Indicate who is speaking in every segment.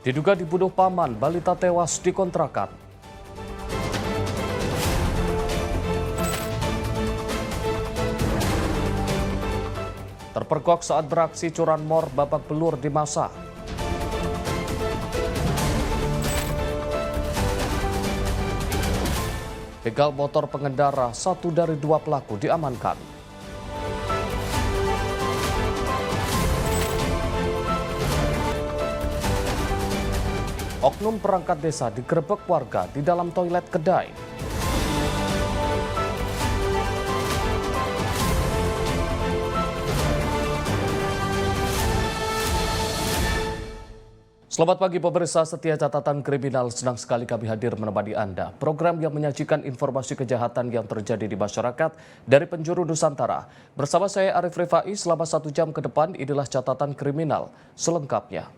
Speaker 1: Diduga dibunuh paman, balita tewas di kontrakan. Terpergok saat beraksi curanmor babak belur di masa. Begal motor pengendara, 1 dari 2 pelaku diamankan. Oknum perangkat desa digerebek warga di dalam toilet kedai. Selamat pagi pemirsa setia catatan kriminal, senang sekali kami hadir menemani Anda. Program yang menyajikan informasi kejahatan yang terjadi di masyarakat dari penjuru Nusantara. Bersama saya Arif Rifai selama 1 jam ke depan, inilah catatan kriminal selengkapnya.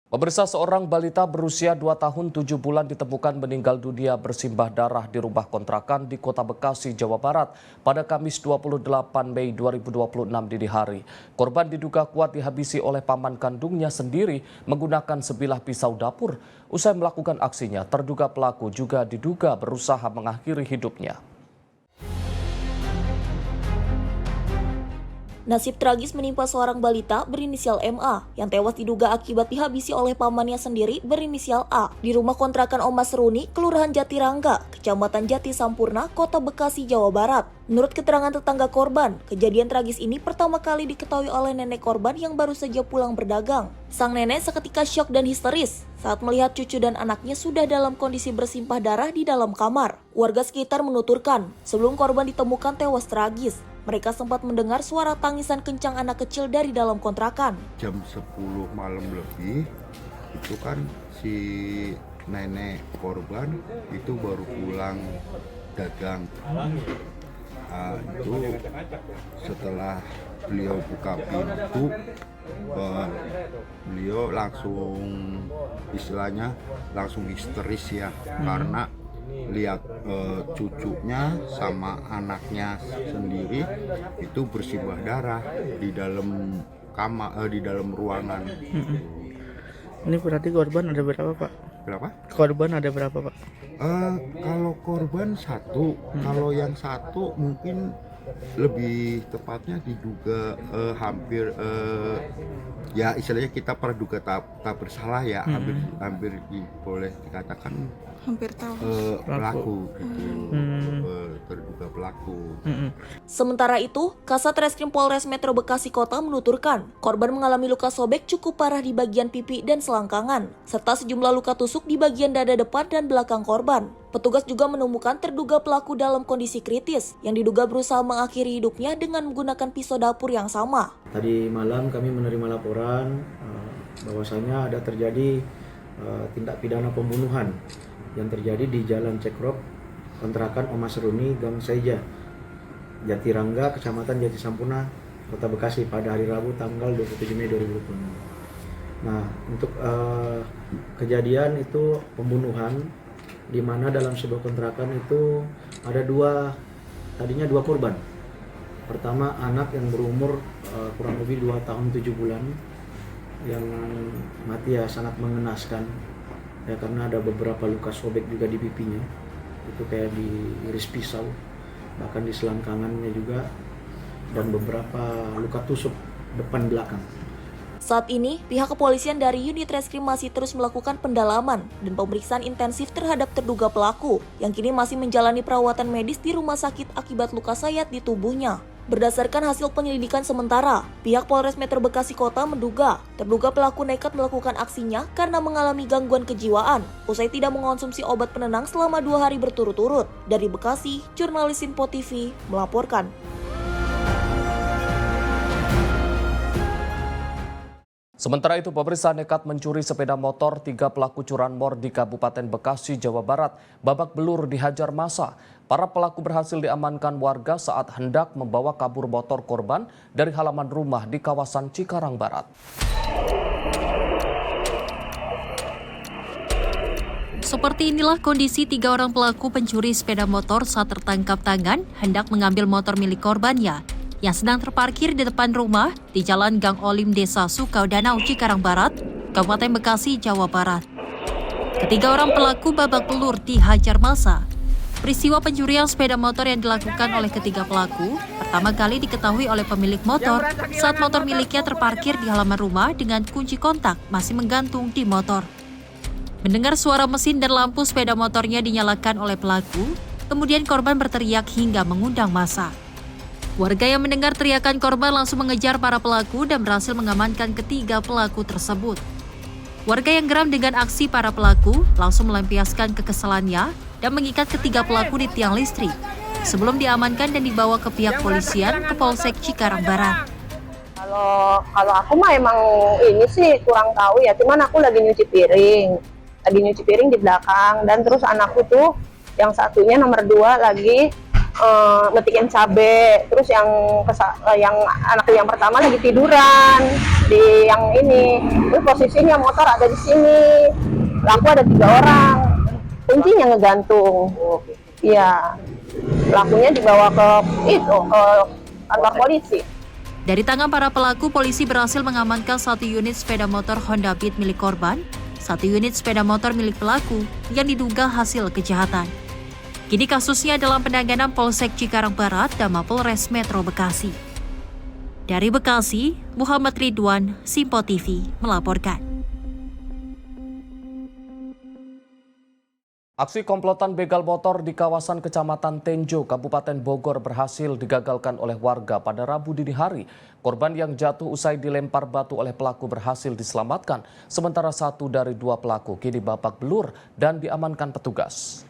Speaker 1: Pemirsa, seorang balita berusia 2 tahun 7 bulan ditemukan meninggal dunia bersimbah darah di rumah kontrakan di Kota Bekasi, Jawa Barat pada Kamis 28 Mei 2026 dini hari. Korban diduga kuat dihabisi oleh paman kandungnya sendiri menggunakan sebilah pisau dapur. Usai melakukan aksinya, terduga pelaku juga diduga berusaha mengakhiri hidupnya.
Speaker 2: Nasib tragis menimpa seorang balita berinisial MA yang tewas diduga akibat dihabisi oleh pamannya sendiri berinisial A di rumah kontrakan Omas Runi, Kelurahan Jatirangga, Kecamatan Jati Sampurna, Kota Bekasi, Jawa Barat. Menurut keterangan tetangga korban, kejadian tragis ini pertama kali diketahui oleh nenek korban yang baru saja pulang berdagang. Sang nenek seketika syok dan histeris saat melihat cucu dan anaknya sudah dalam kondisi bersimpah darah di dalam kamar. Warga sekitar menuturkan, sebelum korban ditemukan tewas tragis, mereka sempat mendengar suara tangisan kencang anak kecil dari dalam kontrakan.
Speaker 3: Jam 10 malam lebih, itu kan si nenek korban itu baru pulang dagang. Itu setelah beliau buka pintu, beliau langsung istilahnya langsung histeris ya, karena lihat cucunya sama anaknya sendiri itu bersimbah darah di dalam kamar, di dalam ruangan.
Speaker 4: Ini berarti korban ada berapa, Pak?
Speaker 3: Berapa?
Speaker 4: Korban ada berapa, Pak?
Speaker 3: Kalau korban satu, kalau yang satu mungkin lebih tepatnya diduga hampir ya istilahnya kita praduga tak bersalah ya, hampir boleh dikatakan
Speaker 5: hampir tahu
Speaker 3: pelaku gitu. Terduga pelaku.
Speaker 2: Sementara itu, Kasat Reskrim Polres Metro Bekasi Kota menuturkan korban mengalami luka sobek cukup parah di bagian pipi dan selangkangan, serta sejumlah luka tusuk di bagian dada depan dan belakang korban. Petugas juga menemukan terduga pelaku dalam kondisi kritis yang diduga berusaha mengakhiri hidupnya dengan menggunakan pisau dapur yang sama.
Speaker 6: Tadi malam kami menerima laporan bahwasanya ada terjadi tindak pidana pembunuhan yang terjadi di Jalan Cekrop, kontrakan Omas Runi, Gang Seja, Jatirangga, Kecamatan Jati Sampurna, Kota Bekasi pada hari Rabu tanggal 27 Mei 2026. Nah, untuk kejadian itu pembunuhan di mana dalam sebuah kontrakan itu ada tadinya dua korban. Pertama, anak yang berumur kurang lebih 2 tahun 7 bulan yang mati ya sangat mengenaskan ya, karena ada beberapa luka sobek juga di pipinya, itu kayak diiris pisau, bahkan di selangkangannya juga, dan beberapa luka tusuk depan belakang.
Speaker 2: Saat ini, pihak kepolisian dari unit reskrim masih terus melakukan pendalaman dan pemeriksaan intensif terhadap terduga pelaku yang kini masih menjalani perawatan medis di rumah sakit akibat luka sayat di tubuhnya. Berdasarkan hasil penyelidikan sementara, pihak Polres Metro Bekasi Kota menduga terduga pelaku nekat melakukan aksinya karena mengalami gangguan kejiwaan usai tidak mengonsumsi obat penenang selama 2 hari berturut-turut. Dari Bekasi, jurnalis Info TV melaporkan.
Speaker 1: Sementara itu, pemirsa, nekat mencuri sepeda motor 3 pelaku curanmor di Kabupaten Bekasi, Jawa Barat babak belur dihajar massa. Para pelaku berhasil diamankan warga saat hendak membawa kabur motor korban dari halaman rumah di kawasan Cikarang Barat.
Speaker 7: Seperti inilah kondisi 3 orang pelaku pencuri sepeda motor saat tertangkap tangan hendak mengambil motor milik korbannya. yang sedang terparkir di depan rumah di Jalan Gang Olim Desa Sukau Danau Cikarang Barat, Kabupaten Bekasi, Jawa Barat. Ketiga orang pelaku babak belur dihajar massa. Peristiwa pencurian sepeda motor yang dilakukan oleh ketiga pelaku pertama kali diketahui oleh pemilik motor saat motor miliknya terparkir di halaman rumah dengan kunci kontak masih menggantung di motor. Mendengar suara mesin dan lampu sepeda motornya dinyalakan oleh pelaku, kemudian korban berteriak hingga mengundang massa. Warga yang mendengar teriakan korban langsung mengejar para pelaku dan berhasil mengamankan ketiga pelaku tersebut. Warga yang geram dengan aksi para pelaku langsung melampiaskan kekesalannya dan mengikat ketiga pelaku di tiang listrik sebelum diamankan dan dibawa ke pihak polisian ke Polsek Cikarang Barat.
Speaker 5: Kalau aku mah emang ini sih kurang tahu ya, cuman aku lagi nyuci piring di belakang, dan terus anakku tuh yang satunya nomor 2 lagi metikin cabe, terus yang anakku yang pertama lagi tiduran di yang ini, terus posisinya motor ada di sini, aku ada 3 orang, kuncinya ngegantung, iya, pelakunya dibawa ke kantor polisi.
Speaker 7: Dari tangan para pelaku, polisi berhasil mengamankan 1 unit sepeda motor Honda Beat milik korban, 1 unit sepeda motor milik pelaku yang diduga hasil kejahatan. Kini kasusnya dalam penanganan Polsek Cikarang Barat dan Mapolres Metro Bekasi. Dari Bekasi, Muhammad Ridwan, Simpo TV melaporkan.
Speaker 1: Aksi komplotan begal motor di kawasan Kecamatan Tenjo, Kabupaten Bogor berhasil digagalkan oleh warga pada Rabu dini hari. Korban yang jatuh usai dilempar batu oleh pelaku berhasil diselamatkan, sementara 1 dari 2 pelaku kini babak belur dan diamankan petugas.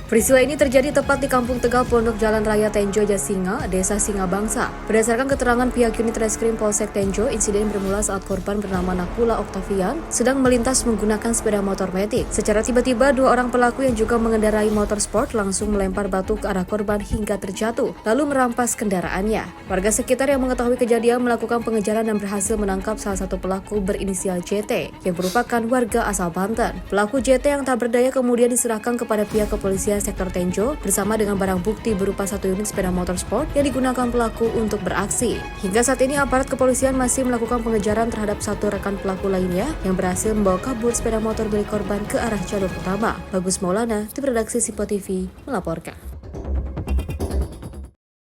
Speaker 8: Peristiwa ini terjadi tepat di Kampung Tegal, Pondok Jalan Raya Tenjo, Jasinga, Desa Singabangsa. Berdasarkan keterangan pihak unit reskrim Polsek Tenjo, insiden bermula saat korban bernama Nakula Octavian sedang melintas menggunakan sepeda motor metik. Secara tiba-tiba 2 orang pelaku yang juga mengendarai motor sport langsung melempar batu ke arah korban hingga terjatuh, lalu merampas kendaraannya. Warga sekitar yang mengetahui kejadian melakukan pengejaran dan berhasil menangkap salah satu pelaku berinisial JT yang merupakan warga asal Banten. Pelaku JT yang tak berdaya kemudian diserahkan kepada pihak kepolisian sektor Tenjo bersama dengan barang bukti berupa 1 unit sepeda motor sport yang digunakan pelaku untuk beraksi. Hingga saat ini aparat kepolisian masih melakukan pengejaran terhadap 1 rekan pelaku lainnya yang berhasil membawa kabur sepeda motor milik korban ke arah jalur utama. Bagus Maulana, tim redaksi Simpo TV melaporkan.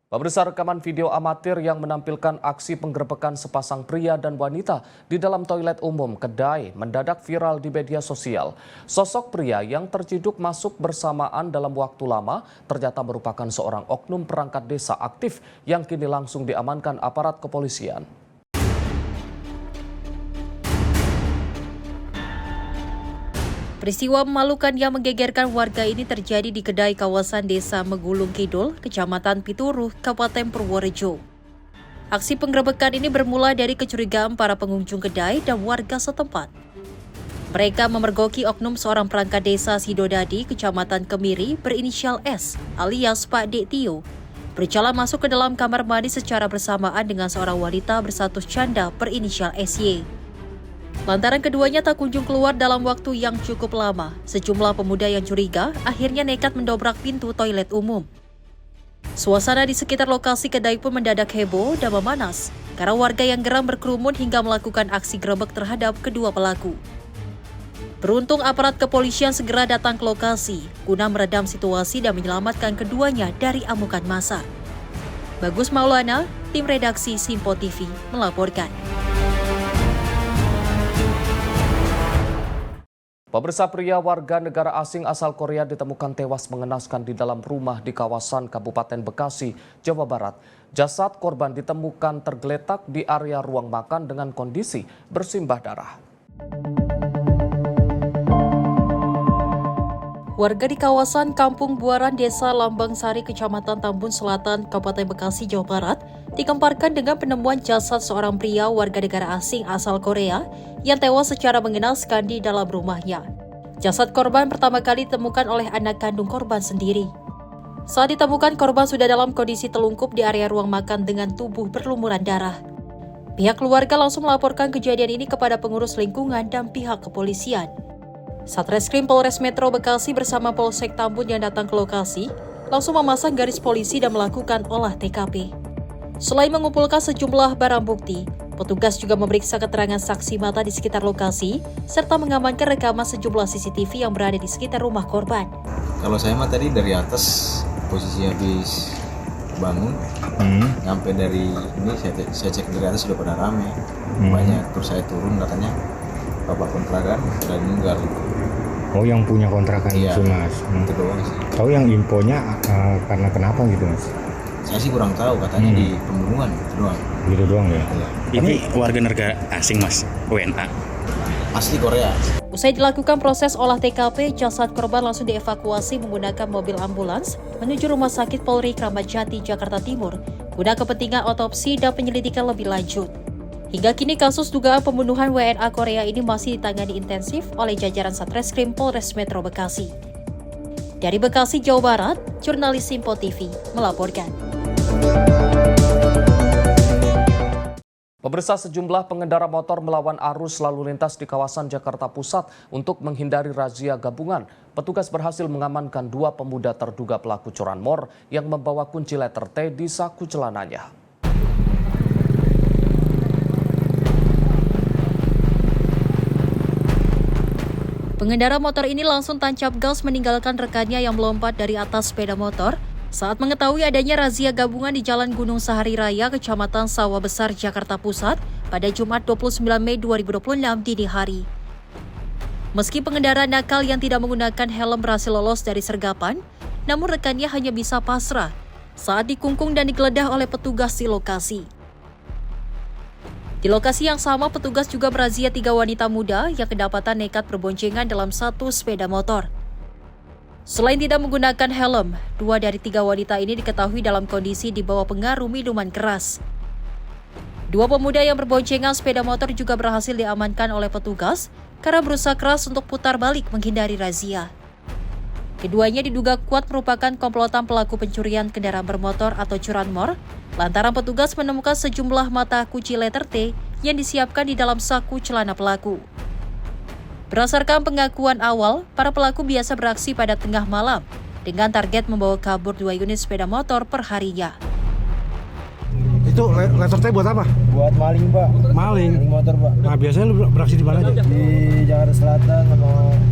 Speaker 1: Pemirsa, rekaman video amatir yang menampilkan aksi penggerebekan sepasang pria dan wanita di dalam toilet umum kedai mendadak viral di media sosial. Sosok pria yang terciduk masuk bersamaan dalam waktu lama ternyata merupakan seorang oknum perangkat desa aktif yang kini langsung diamankan aparat kepolisian.
Speaker 7: Peristiwa memalukan yang menggegerkan warga ini terjadi di kedai kawasan Desa Megulung Kidul, Kecamatan Pituruh, Kabupaten Purworejo. Aksi penggerebekan ini bermula dari kecurigaan para pengunjung kedai dan warga setempat. Mereka memergoki oknum seorang perangkat desa Sidodadi, Kecamatan Kemiri, berinisial S, alias Pak Dek Tio, berjalan masuk ke dalam kamar mandi secara bersamaan dengan seorang wanita berstatus janda berinisial SY. Lantaran keduanya tak kunjung keluar dalam waktu yang cukup lama, sejumlah pemuda yang curiga akhirnya nekat mendobrak pintu toilet umum. Suasana di sekitar lokasi kedai pun mendadak heboh dan memanas, karena warga yang geram berkerumun hingga melakukan aksi gerebek terhadap kedua pelaku. Beruntung aparat kepolisian segera datang ke lokasi, guna meredam situasi dan menyelamatkan keduanya dari amukan massa. Bagus Maulana, tim redaksi Simpo TV melaporkan.
Speaker 1: Pemirsa, pria warga negara asing asal Korea ditemukan tewas mengenaskan di dalam rumah di kawasan Kabupaten Bekasi, Jawa Barat. Jasad korban ditemukan tergeletak di area ruang makan dengan kondisi bersimbah darah.
Speaker 7: Warga di kawasan Kampung Buaran, Desa Lambang Sari, Kecamatan Tambun Selatan, Kabupaten Bekasi, Jawa Barat, digemparkan dengan penemuan jasad seorang pria warga negara asing asal Korea yang tewas secara mengenaskan di dalam rumahnya. Jasad korban pertama kali ditemukan oleh anak kandung korban sendiri. Saat ditemukan, korban sudah dalam kondisi telungkup di area ruang makan dengan tubuh berlumuran darah. Pihak keluarga langsung melaporkan kejadian ini kepada pengurus lingkungan dan pihak kepolisian. Satreskrim Polres Metro Bekasi bersama Polsek Tambun yang datang ke lokasi langsung memasang garis polisi dan melakukan olah TKP. Selain mengumpulkan sejumlah barang bukti, petugas juga memeriksa keterangan saksi mata di sekitar lokasi, serta mengamankan rekaman sejumlah CCTV yang berada di sekitar rumah korban.
Speaker 9: Kalau saya mah tadi dari atas, posisi habis bangun, sampai dari ini saya cek dari atas sudah pada rame, banyak. Terus saya turun, katanya bapak kontrakan sudah meninggal.
Speaker 10: Oh, yang punya kontrakan
Speaker 9: iya,
Speaker 10: itu mas.
Speaker 9: Itu doang sih.
Speaker 10: Tahu yang infonya karena kenapa gitu mas?
Speaker 9: Saya sih kurang tahu, katanya di pembunuhan itu doang.
Speaker 10: Gitu doang ya.
Speaker 11: Ini warga negara asing mas, WNA.
Speaker 9: Asli Korea.
Speaker 7: Usai dilakukan proses olah TKP, jasad korban langsung dievakuasi menggunakan mobil ambulans menuju Rumah Sakit Polri Kramat Jati, Jakarta Timur, guna kepentingan otopsi dan penyelidikan lebih lanjut. Hingga kini kasus dugaan pembunuhan WNA Korea ini masih ditangani intensif oleh jajaran Satreskrim Polres Metro Bekasi. Dari Bekasi, Jawa Barat, jurnalis Simpo TV melaporkan.
Speaker 1: Pemirsa, sejumlah pengendara motor melawan arus lalu lintas di kawasan Jakarta Pusat untuk menghindari razia gabungan. Petugas berhasil mengamankan 2 pemuda terduga pelaku curanmor yang membawa kunci letter T di saku celananya.
Speaker 7: Pengendara motor ini langsung tancap gas meninggalkan rekannya yang melompat dari atas sepeda motor saat mengetahui adanya razia gabungan di Jalan Gunung Sahari Raya, Kecamatan Sawah Besar, Jakarta Pusat pada Jumat 29 Mei 2026 dini hari. Meski pengendara nakal yang tidak menggunakan helm berhasil lolos dari sergapan, namun rekannya hanya bisa pasrah saat dikungkung dan digeledah oleh petugas di lokasi. Di lokasi yang sama, petugas juga merazia 3 wanita muda yang kedapatan nekat berboncengan dalam satu sepeda motor. Selain tidak menggunakan helm, 2 dari 3 wanita ini diketahui dalam kondisi di bawah pengaruh minuman keras. 2 pemuda yang berboncengan sepeda motor juga berhasil diamankan oleh petugas karena berusaha keras untuk putar balik menghindari razia. Keduanya diduga kuat merupakan komplotan pelaku pencurian kendaraan bermotor atau curanmor, lantaran petugas menemukan sejumlah mata kunci letter T yang disiapkan di dalam saku celana pelaku. Berdasarkan pengakuan awal, para pelaku biasa beraksi pada tengah malam dengan target membawa kabur 2 unit sepeda motor per harinya.
Speaker 12: Itu letter T buat apa?
Speaker 6: Buat maling, Pak.
Speaker 12: Maling?
Speaker 6: Maling motor, Pak.
Speaker 12: Nah, biasanya lu beraksi di mana aja?
Speaker 6: Di Jakarta Selatan sama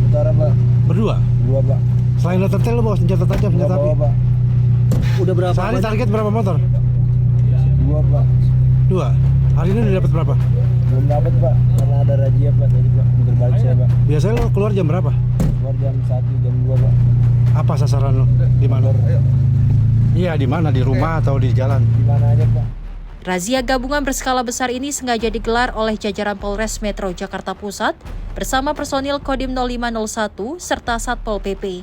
Speaker 6: Utara, Pak.
Speaker 12: Berdua?
Speaker 6: Dua, Pak.
Speaker 12: Selain letter T lu bawa senjata tajam, senjata api?
Speaker 6: Pak. Udah berapa?
Speaker 12: Sehari target berapa motor?
Speaker 6: 2, Pak.
Speaker 12: 2? Hari ini udah dapat berapa?
Speaker 6: Belum dapat, Pak. Karena ada razia, Pak. Tadi, Pak. Muter balik saya, Pak.
Speaker 12: Biasanya lu keluar jam berapa?
Speaker 6: Keluar jam 1, jam 2, Pak.
Speaker 12: Apa sasaran lu? Di mana? Iya, di mana? Di rumah atau di jalan?
Speaker 6: Di mana aja, Pak.
Speaker 7: Razia gabungan berskala besar ini sengaja digelar oleh jajaran Polres Metro Jakarta Pusat bersama personil Kodim 0501 serta Satpol PP.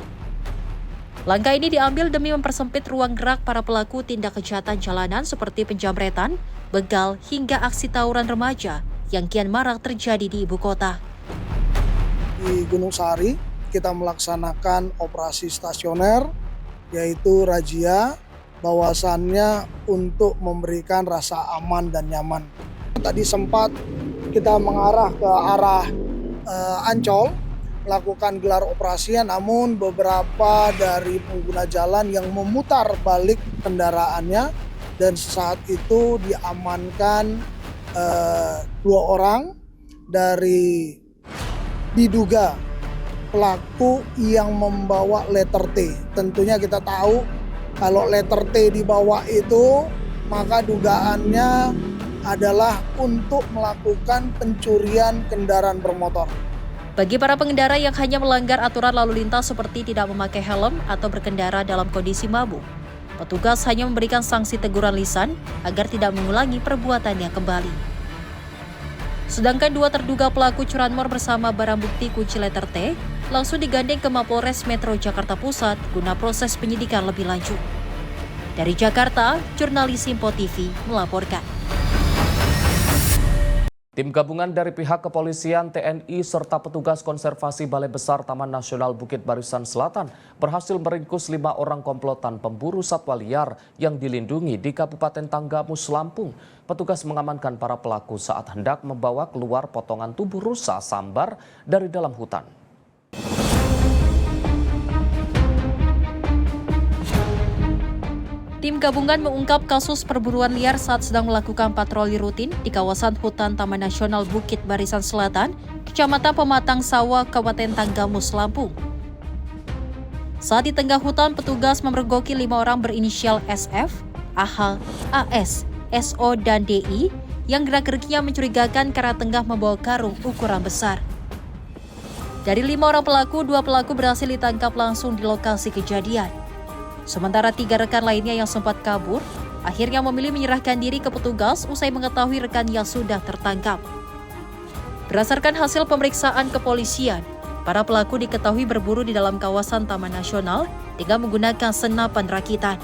Speaker 7: Langkah ini diambil demi mempersempit ruang gerak para pelaku tindak kejahatan jalanan seperti penjamretan, begal, hingga aksi tawuran remaja yang kian marak terjadi di ibu kota.
Speaker 13: Di Gunung Sahari, kita melaksanakan operasi stasioner, yaitu razia, bahwasannya untuk memberikan rasa aman dan nyaman. Tadi sempat kita mengarah ke arah Ancol, melakukan gelar operasinya, namun beberapa dari pengguna jalan yang memutar balik kendaraannya, dan saat itu diamankan 2 orang dari diduga pelaku yang membawa letter T. Tentunya kita tahu kalau letter T dibawa itu, maka dugaannya adalah untuk melakukan pencurian kendaraan bermotor.
Speaker 7: Bagi para pengendara yang hanya melanggar aturan lalu lintas seperti tidak memakai helm atau berkendara dalam kondisi mabuk, petugas hanya memberikan sanksi teguran lisan agar tidak mengulangi perbuatannya kembali. Sedangkan 2 terduga pelaku curanmor bersama barang bukti kunci letter T langsung digandeng ke Mapolres Metro Jakarta Pusat guna proses penyidikan lebih lanjut. Dari Jakarta, jurnalis Simpo TV melaporkan.
Speaker 1: Tim gabungan dari pihak kepolisian, TNI, serta petugas konservasi Balai Besar Taman Nasional Bukit Barisan Selatan berhasil meringkus 5 orang komplotan pemburu satwa liar yang dilindungi di Kabupaten Tanggamus, Lampung. Petugas mengamankan para pelaku saat hendak membawa keluar potongan tubuh rusa sambar dari dalam hutan.
Speaker 7: Tim gabungan mengungkap kasus perburuan liar saat sedang melakukan patroli rutin di kawasan hutan Taman Nasional Bukit Barisan Selatan, Kecamatan Pematang Sawah, Kabupaten Tanggamus, Lampung. Saat di tengah hutan, petugas memergoki 5 orang berinisial SF, AH, AS, SO, dan DI yang gerak-geriknya mencurigakan karena tengah membawa karung ukuran besar. Dari 5 orang pelaku, 2 pelaku berhasil ditangkap langsung di lokasi kejadian. Sementara 3 rekan lainnya yang sempat kabur, akhirnya memilih menyerahkan diri ke petugas usai mengetahui rekannya sudah tertangkap. Berdasarkan hasil pemeriksaan kepolisian, para pelaku diketahui berburu di dalam kawasan Taman Nasional dengan menggunakan senapan rakitan.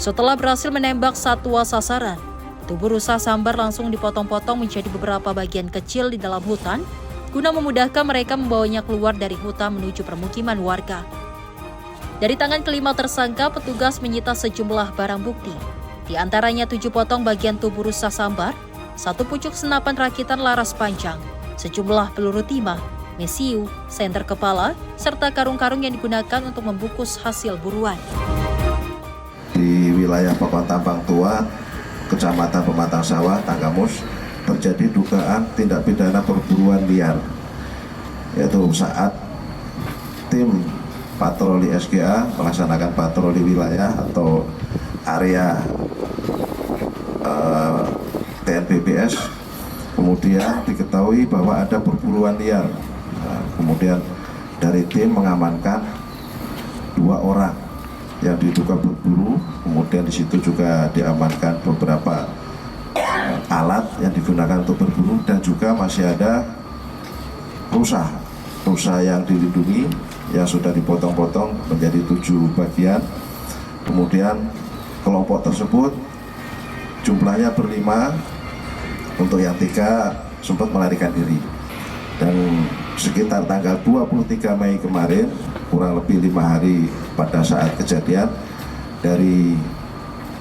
Speaker 7: Setelah berhasil menembak satwa sasaran, tubuh rusa sambar langsung dipotong-potong menjadi beberapa bagian kecil di dalam hutan, guna memudahkan mereka membawanya keluar dari hutan menuju permukiman warga. Dari tangan kelima tersangka, petugas menyita sejumlah barang bukti. Di antaranya 7 potong bagian tubuh rusa sambar, 1 pucuk senapan rakitan laras panjang, sejumlah peluru timah, mesiu, senter kepala, serta karung-karung yang digunakan untuk membungkus hasil buruan.
Speaker 14: Di wilayah Papan Tambang Tua, Kecamatan Pematang Sawah, Tanggamus, terjadi dugaan tindak pidana perburuan liar, yaitu saat tim patroli SGA melaksanakan patroli wilayah atau area TNPBS, kemudian diketahui bahwa ada perburuan liar. Kemudian dari tim mengamankan 2 orang yang diduga berburu, kemudian di situ juga diamankan beberapa alat yang digunakan untuk berburu, dan juga masih ada rusa yang dilindungi yang sudah dipotong-potong menjadi 7 bagian. Kemudian kelompok tersebut jumlahnya ber-5, untuk yang 3 sempat melarikan diri. Dan sekitar tanggal 23 Mei kemarin, kurang lebih 5 hari pada saat kejadian, dari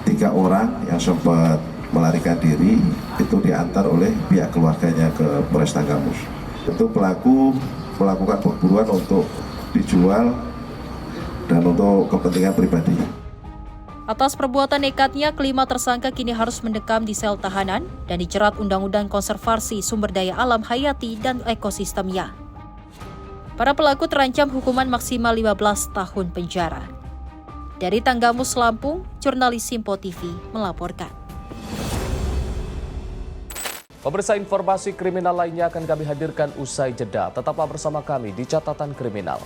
Speaker 14: 3 orang yang sempat melarikan diri itu diantar oleh pihak keluarganya ke Polres Tanggamus. Itu pelaku melakukan perburuan untuk dijual dan untuk kepentingan pribadi.
Speaker 7: Atas perbuatan nekatnya, kelima tersangka kini harus mendekam di sel tahanan dan dijerat Undang-Undang Konservasi Sumber Daya Alam Hayati dan Ekosistemnya. Para pelaku terancam hukuman maksimal 15 tahun penjara. Dari Tanggamus, Lampung, jurnalis Simpo TV melaporkan.
Speaker 1: Pemirsa, informasi kriminal lainnya akan kami hadirkan usai jeda. Tetaplah bersama kami di Catatan Kriminal.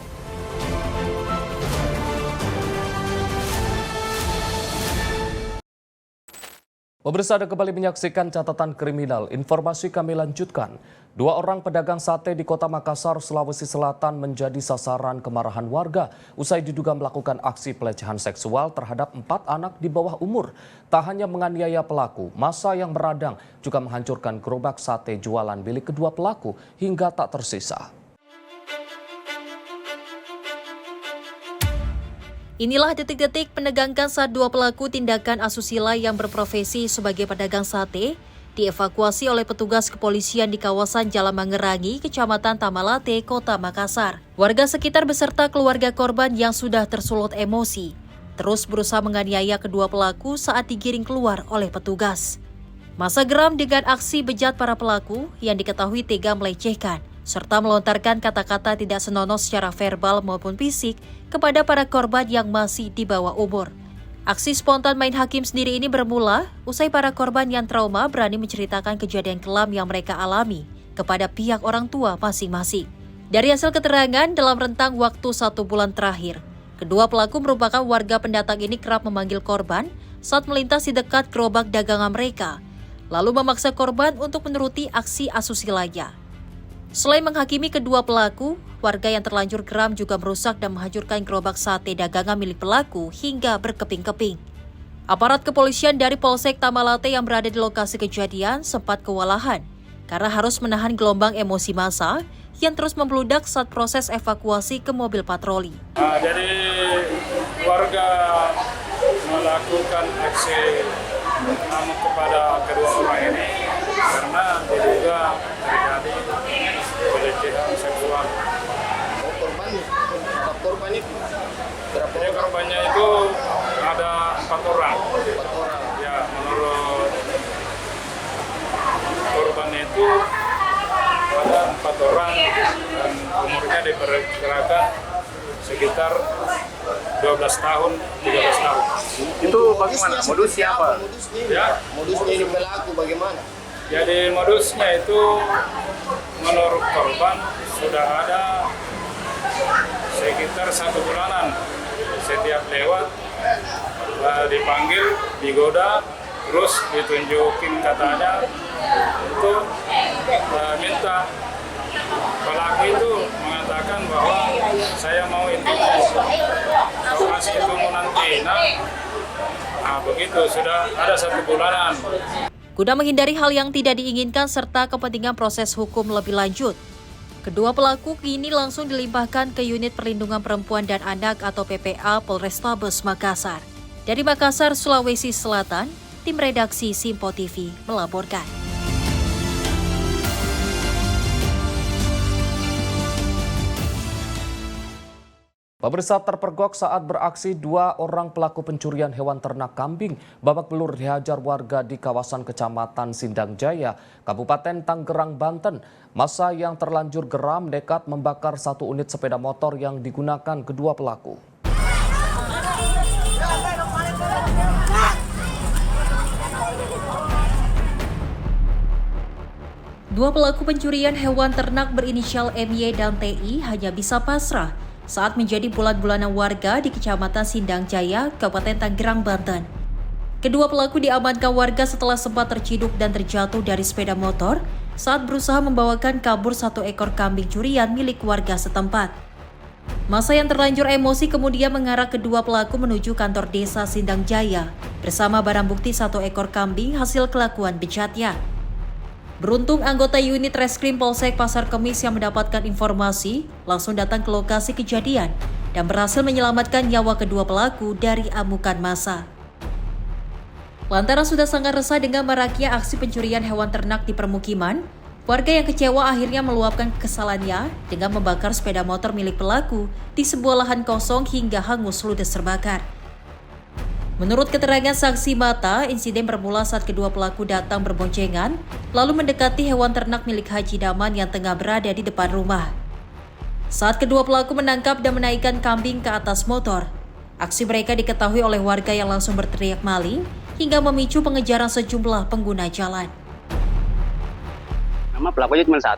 Speaker 1: Pemirsa, Anda kembali menyaksikan Catatan Kriminal. Informasi kami lanjutkan. 2 orang pedagang sate di Kota Makassar, Sulawesi Selatan menjadi sasaran kemarahan warga usai diduga melakukan aksi pelecehan seksual terhadap 4 anak di bawah umur. Tak hanya menganiaya pelaku, massa yang meradang juga menghancurkan gerobak sate jualan milik kedua pelaku hingga tak tersisa.
Speaker 7: Inilah detik-detik penegangkan saat 2 pelaku tindakan asusila yang berprofesi sebagai pedagang sate dievakuasi oleh petugas kepolisian di kawasan Jalan Mangerangi, Kecamatan Tamalate, Kota Makassar. Warga sekitar beserta keluarga korban yang sudah tersulut emosi terus berusaha menganiaya kedua pelaku saat digiring keluar oleh petugas. Massa geram dengan aksi bejat para pelaku yang diketahui tega melecehkan serta melontarkan kata-kata tidak senonoh secara verbal maupun fisik kepada para korban yang masih di bawah umur. Aksi spontan main hakim sendiri ini bermula usai para korban yang trauma berani menceritakan kejadian kelam yang mereka alami kepada pihak orang tua masing-masing. Dari hasil keterangan dalam rentang waktu 1 bulan terakhir, kedua pelaku merupakan warga pendatang ini kerap memanggil korban saat melintas di dekat gerobak dagangan mereka, lalu memaksa korban untuk menuruti aksi asusilanya. Selain menghakimi kedua pelaku, warga yang terlanjur geram juga merusak dan menghancurkan gerobak sate dagangan milik pelaku hingga berkeping-keping. Aparat kepolisian dari Polsek Tamalate yang berada di lokasi kejadian sempat kewalahan karena harus menahan gelombang emosi massa yang terus membludak saat proses evakuasi ke mobil patroli.
Speaker 15: Jadi warga melakukan aksi mengamuk kepada kedua orang ini karena diduga terjadi pelecehan seksual. Korban itu berapa? Jadi korbannya itu ada 4 4 orang dan umurnya diperkirakan sekitar 12 tahun, 13 tahun.
Speaker 16: Itu bagaimana? Modusnya apa?
Speaker 15: Ya,
Speaker 16: Modusnya ini pelaku bagaimana?
Speaker 15: jadi modusnya itu menurut korban sudah ada sekitar 1 bulanan. Setiap lewat dipanggil, digoda, terus ditunjukin katanya untuk minta. Pelaku itu mengatakan bahwa saya mau itu lokasi itu mau nanti. Nah, begitu sudah ada 1 bulanan.
Speaker 7: Guna menghindari hal yang tidak diinginkan serta kepentingan proses hukum lebih lanjut, kedua pelaku kini langsung dilimpahkan ke Unit Perlindungan Perempuan dan Anak atau PPA Polrestabes Makassar. Dari Makassar, Sulawesi Selatan, tim redaksi Simpo TV melaporkan.
Speaker 1: Pemirsa, terpergok saat beraksi 2 orang pelaku pencurian hewan ternak kambing babak belur dihajar warga di kawasan Kecamatan Sindang Jaya, Kabupaten Tangerang, Banten. Massa yang terlanjur geram nekat membakar 1 unit sepeda motor yang digunakan kedua pelaku.
Speaker 7: Dua pelaku pencurian hewan ternak berinisial MY dan TI hanya bisa pasrah saat menjadi bulan-bulanan warga di Kecamatan Sindang Jaya, Kabupaten Tangerang, Banten. Kedua pelaku diamankan warga setelah sempat terciduk dan terjatuh dari sepeda motor saat berusaha membawakan kabur 1 ekor kambing curian milik warga setempat. Massa yang terlanjur emosi kemudian mengarah kedua pelaku menuju kantor desa Sindang Jaya bersama barang bukti 1 ekor kambing hasil kelakuan bejatnya. Beruntung anggota unit Reskrim Polsek Pasar Kemis yang mendapatkan informasi langsung datang ke lokasi kejadian dan berhasil menyelamatkan nyawa kedua pelaku dari amukan massa. Lantaran sudah sangat resah dengan maraknya aksi pencurian hewan ternak di permukiman, warga yang kecewa akhirnya meluapkan kekesalannya dengan membakar sepeda motor milik pelaku di sebuah lahan kosong hingga hangus ludes terbakar. Menurut keterangan saksi mata, insiden bermula saat kedua pelaku datang berboncengan, lalu mendekati hewan ternak milik Haji Daman yang tengah berada di depan rumah. Saat kedua pelaku menangkap dan menaikkan kambing ke atas motor, aksi mereka diketahui oleh warga yang langsung berteriak maling hingga memicu pengejaran sejumlah pengguna jalan.
Speaker 17: Nama pelakunya cuma 1,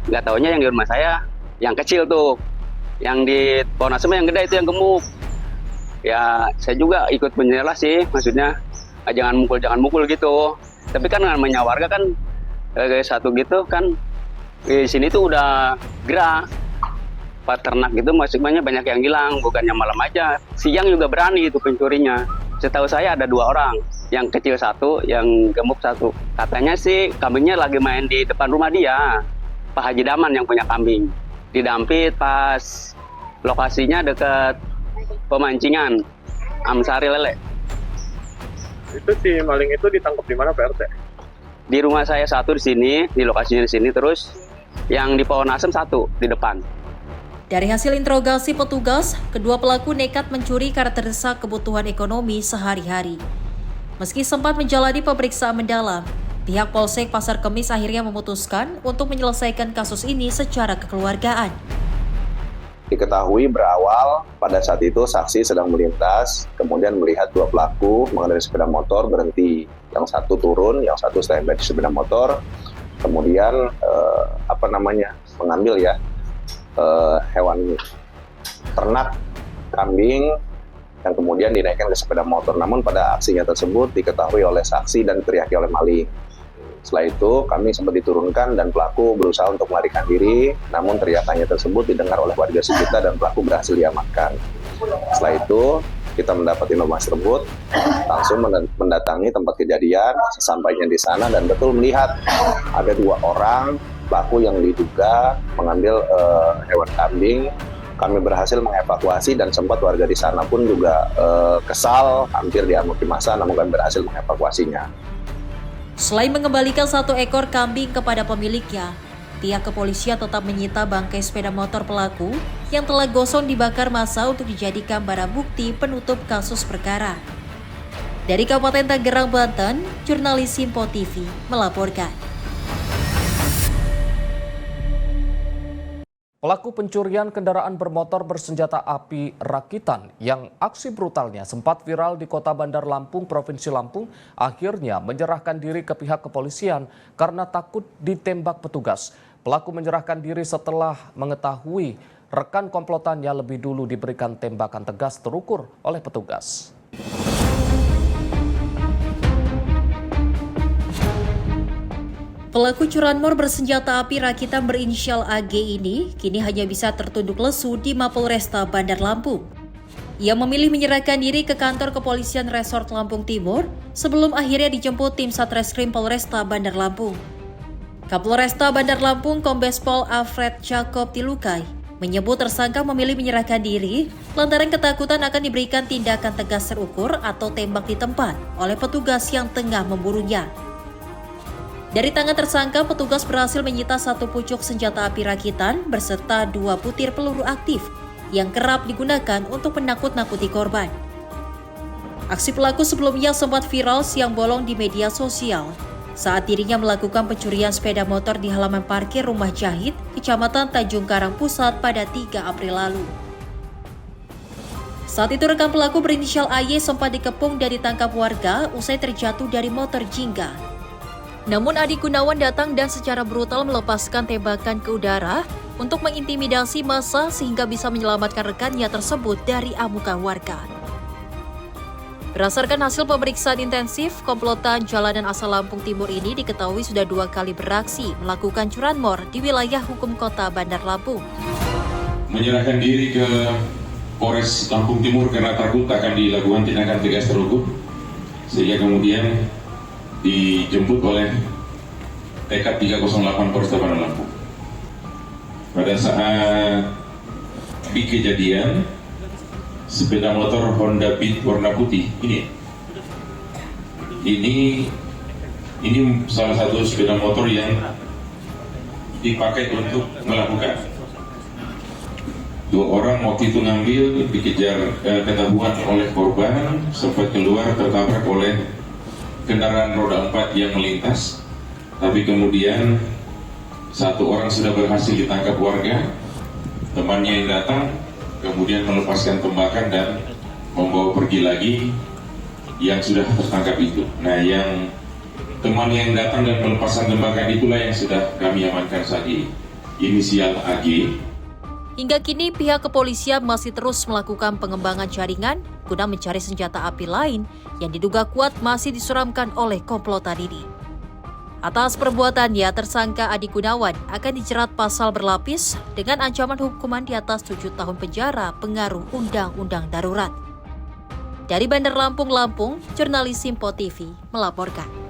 Speaker 17: nggak taunya yang di rumah saya, yang kecil tuh, yang di pohon asem yang gede itu yang gemuk. Ya saya juga ikut menyela sih, maksudnya jangan mukul gitu. Tapi kan namanya warga kan kayak 1 gitu kan, di sini tuh udah gerak. Peternak gitu maksudnya banyak yang hilang, bukannya malam aja. Siang juga berani itu pencurinya. Setahu saya ada 2 orang, yang kecil 1, yang gemuk 1. Katanya sih kambingnya lagi main di depan rumah dia, Pak Haji Daman yang punya kambing. Didampit pas lokasinya dekat pemancingan Amsari Lele.
Speaker 16: Itu si maling itu ditangkap di mana, Pak RT?
Speaker 17: Di rumah saya 1 di sini, di lokasinya di sini, terus yang di pohon asem 1 di depan.
Speaker 7: Dari hasil interogasi petugas, kedua pelaku nekat mencuri karena terdesak kebutuhan ekonomi sehari-hari. Meski sempat menjalani pemeriksaan mendalam, pihak Polsek Pasar Kemis akhirnya memutuskan untuk menyelesaikan kasus ini secara kekeluargaan.
Speaker 14: Diketahui berawal pada saat itu saksi sedang melintas, kemudian melihat 2 pelaku mengendarai sepeda motor berhenti. Yang 1 turun, yang 1 standby di sepeda motor, kemudian mengambil hewan ternak kambing yang kemudian dinaikkan ke sepeda motor. Namun pada aksinya tersebut diketahui oleh saksi dan teriaki oleh maling. Setelah itu kami sempat diturunkan dan pelaku berusaha untuk melarikan diri, namun teriakannya tersebut didengar oleh warga sekitar dan pelaku berhasil diamankan. Setelah itu kita mendapat informasi tersebut, langsung mendatangi tempat kejadian. Sesampainya di sana dan betul melihat ada 2 orang pelaku yang diduga mengambil hewan kambing. Kami berhasil mengevakuasi dan sempat warga di sana pun juga kesal, hampir diamuki massa, namun kami berhasil mengevakuasinya.
Speaker 7: Selain mengembalikan 1 ekor kambing kepada pemiliknya, pihak kepolisian tetap menyita bangkai sepeda motor pelaku yang telah gosong dibakar massa untuk dijadikan barang bukti penutup kasus perkara. Dari Kabupaten Tangerang, Banten, jurnalis Simpo TV melaporkan.
Speaker 1: Pelaku pencurian kendaraan bermotor bersenjata api rakitan yang aksi brutalnya sempat viral di Kota Bandar Lampung, Provinsi Lampung, akhirnya menyerahkan diri ke pihak kepolisian karena takut ditembak petugas. Pelaku menyerahkan diri setelah mengetahui rekan komplotannya lebih dulu diberikan tembakan tegas terukur oleh petugas.
Speaker 7: Pelaku curanmor bersenjata api rakitan berinisial AG ini kini hanya bisa tertunduk lesu di Mapolresta Bandar Lampung. Ia memilih menyerahkan diri ke kantor kepolisian Resort Lampung Timur sebelum akhirnya dijemput tim Satreskrim Polresta Bandar Lampung. Kapolresta Bandar Lampung Kombes Pol Alfred Jacob Tilukai menyebut tersangka memilih menyerahkan diri lantaran ketakutan akan diberikan tindakan tegas terukur atau tembak di tempat oleh petugas yang tengah memburunya. Dari tangan tersangka, petugas berhasil menyita 1 pucuk senjata api rakitan berserta 2 butir peluru aktif yang kerap digunakan untuk menakut-nakuti korban. Aksi pelaku sebelumnya sempat viral siang bolong di media sosial saat dirinya melakukan pencurian sepeda motor di halaman parkir Rumah Jahit, Kecamatan Tanjung Karang Pusat pada 3 April lalu. Saat itu rekan pelaku berinisial AY sempat dikepung dan ditangkap warga usai terjatuh dari motor jingga. Namun Adi Gunawan datang dan secara brutal melepaskan tembakan ke udara untuk mengintimidasi massa sehingga bisa menyelamatkan rekannya tersebut dari amukan warga. Berdasarkan hasil pemeriksaan intensif, komplotan jalanan asal Lampung Timur ini diketahui sudah 2 kali beraksi melakukan curanmor di wilayah hukum kota Bandar Lampung.
Speaker 18: Menyerahkan diri ke Polres Lampung Timur karena takut akan dilakukan tindakan tegas terukur, sehingga kemudian dijemput oleh TK 308 Polresta Bandar Lampung. Pada saat di kejadian, sepeda motor Honda Beat warna putih ini salah satu sepeda motor yang dipakai untuk melakukan. 2 orang waktu itu ngambil, dikejar ketahuan oleh korban, sempat keluar tertabrak oleh kendaraan roda 4 yang melintas, tapi kemudian 1 orang sudah berhasil ditangkap warga, temannya yang datang kemudian melepaskan tembakan dan membawa pergi lagi yang sudah tertangkap itu. Nah, yang teman yang datang dan melepaskan tembakan itulah yang sudah kami amankan saat ini, inisial AG.
Speaker 7: Hingga kini pihak kepolisian masih terus melakukan pengembangan jaringan guna mencari senjata api lain yang diduga kuat masih disuramkan oleh komplotan ini. Atas perbuatannya, tersangka Adi Gunawan akan dijerat pasal berlapis dengan ancaman hukuman di atas 7 tahun penjara pengaruh Undang-Undang Darurat. Dari Bandar Lampung, Lampung, jurnalis Simpo TV melaporkan.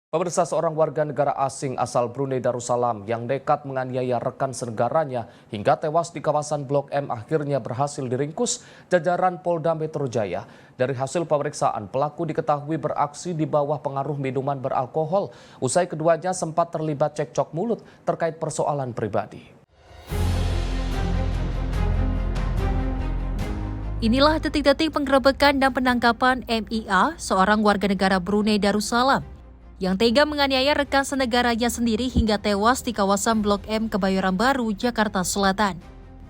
Speaker 1: Pemirsa, seorang warga negara asing asal Brunei Darussalam yang nekat menganiaya rekan senegaranya hingga tewas di kawasan Blok M akhirnya berhasil diringkus jajaran Polda Metro Jaya. Dari hasil pemeriksaan, pelaku diketahui beraksi di bawah pengaruh minuman beralkohol. Usai keduanya sempat terlibat cekcok mulut terkait persoalan pribadi.
Speaker 7: Inilah detik-detik penggerebekan dan penangkapan MIA, seorang warga negara Brunei Darussalam yang tega menganiaya rekan senegaranya sendiri hingga tewas di kawasan Blok M Kebayoran Baru, Jakarta Selatan.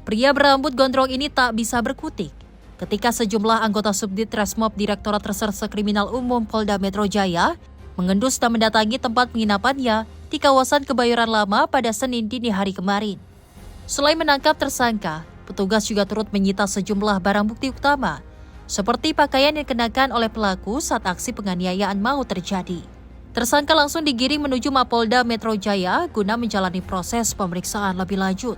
Speaker 7: Pria berambut gondrong ini tak bisa berkutik ketika sejumlah anggota Subdit Resmob Direktorat Reserse Kriminal Umum Polda Metro Jaya mengendus dan mendatangi tempat penginapannya di kawasan Kebayoran Lama pada Senin dini hari kemarin. Selain menangkap tersangka, petugas juga turut menyita sejumlah barang bukti utama, seperti pakaian yang dikenakan oleh pelaku saat aksi penganiayaan mau terjadi. Tersangka langsung digiring menuju Mapolda Metro Jaya guna menjalani proses pemeriksaan lebih lanjut.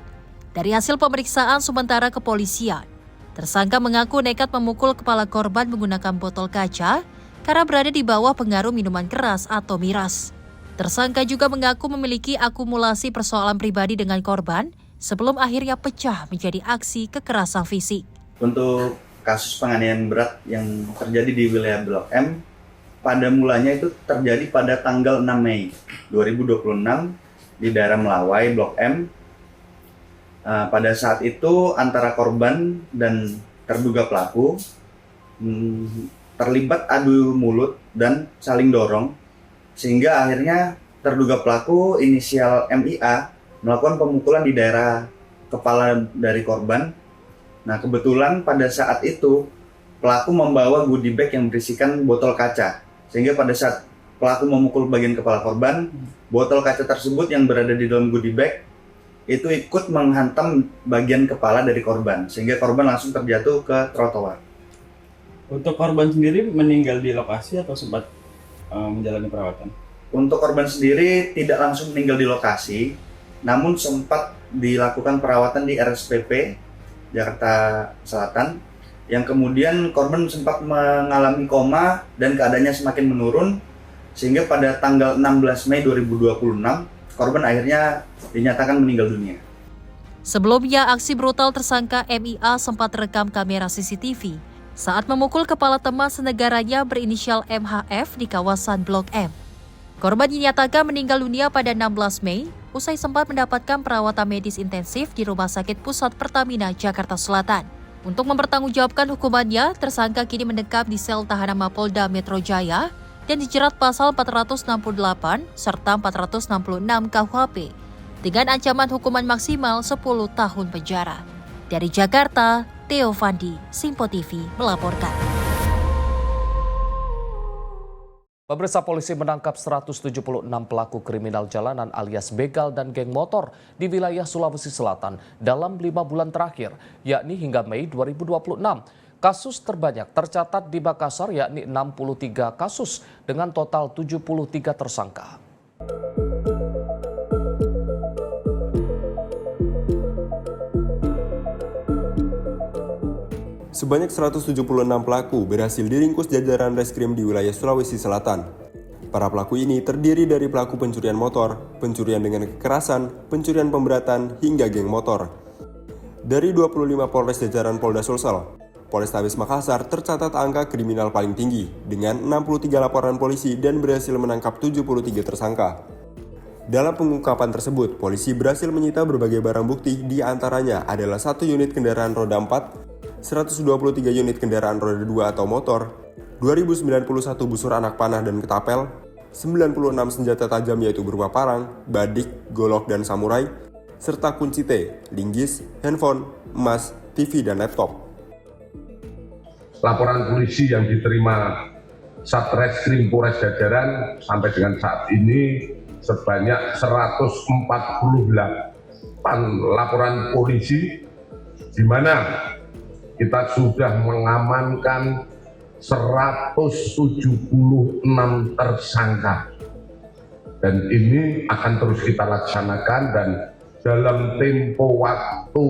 Speaker 7: Dari hasil pemeriksaan sementara kepolisian, tersangka mengaku nekat memukul kepala korban menggunakan botol kaca karena berada di bawah pengaruh minuman keras atau miras. Tersangka juga mengaku memiliki akumulasi persoalan pribadi dengan korban sebelum akhirnya pecah menjadi aksi kekerasan fisik.
Speaker 19: Untuk kasus penganiayaan berat yang terjadi di wilayah Blok M, pada mulanya itu terjadi pada tanggal 6 Mei 2026 di daerah Melawai, Blok M. Pada saat itu antara korban dan terduga pelaku terlibat adu mulut dan saling dorong, sehingga akhirnya terduga pelaku inisial MIA melakukan pemukulan di daerah kepala dari korban. Nah, kebetulan pada saat itu pelaku membawa goodie bag yang berisikan botol kaca. Sehingga pada saat pelaku memukul bagian kepala korban, botol kaca tersebut yang berada di dalam goodie bag itu ikut menghantam bagian kepala dari korban. Sehingga korban langsung terjatuh ke trotoar.
Speaker 20: Untuk korban sendiri meninggal di lokasi atau sempat menjalani perawatan?
Speaker 19: Untuk korban sendiri tidak langsung meninggal di lokasi, namun sempat dilakukan perawatan di RSPP Jakarta Selatan, yang kemudian korban sempat mengalami koma dan keadaannya semakin menurun, sehingga pada tanggal 16 Mei 2026, korban akhirnya dinyatakan meninggal dunia.
Speaker 7: Sebelumnya, aksi brutal tersangka MIA sempat terekam kamera CCTV saat memukul kepala teman senegaranya berinisial MHF di kawasan Blok M. Korban dinyatakan meninggal dunia pada 16 Mei, usai sempat mendapatkan perawatan medis intensif di Rumah Sakit Pusat Pertamina, Jakarta Selatan. Untuk mempertanggungjawabkan hukumannya, tersangka kini mendekam di sel tahanan Mapolda Metro Jaya dan dijerat pasal 468 serta 466 KUHP dengan ancaman hukuman maksimal 10 tahun penjara. Dari Jakarta, Theo Fandi, Simpo TV melaporkan.
Speaker 1: Pemirsa, polisi menangkap 176 pelaku kriminal jalanan alias begal dan geng motor di wilayah Sulawesi Selatan dalam 5 bulan terakhir, yakni hingga Mei 2026. Kasus terbanyak tercatat di Makassar, yakni 63 kasus dengan total 73 tersangka.
Speaker 21: Sebanyak 176 pelaku berhasil diringkus jajaran reskrim di wilayah Sulawesi Selatan. Para pelaku ini terdiri dari pelaku pencurian motor, pencurian dengan kekerasan, pencurian pemberatan, hingga geng motor. Dari 25 Polres jajaran Polda Sulsel, Polrestabes Makassar tercatat angka kriminal paling tinggi dengan 63 laporan polisi dan berhasil menangkap 73 tersangka. Dalam pengungkapan tersebut, polisi berhasil menyita berbagai barang bukti, di antaranya adalah 1 unit kendaraan roda 4, 123 unit kendaraan roda 2 atau motor, 2091 busur anak panah dan ketapel, 96 senjata tajam yaitu berupa parang, badik, golok, dan samurai, serta kunci T, linggis, handphone, emas, TV, dan laptop.
Speaker 22: Laporan polisi yang diterima Satreskrim Polres Jajaran sampai dengan saat ini sebanyak 148 laporan polisi, di mana kita sudah mengamankan 176 tersangka. Dan ini akan terus kita laksanakan, dan dalam tempo waktu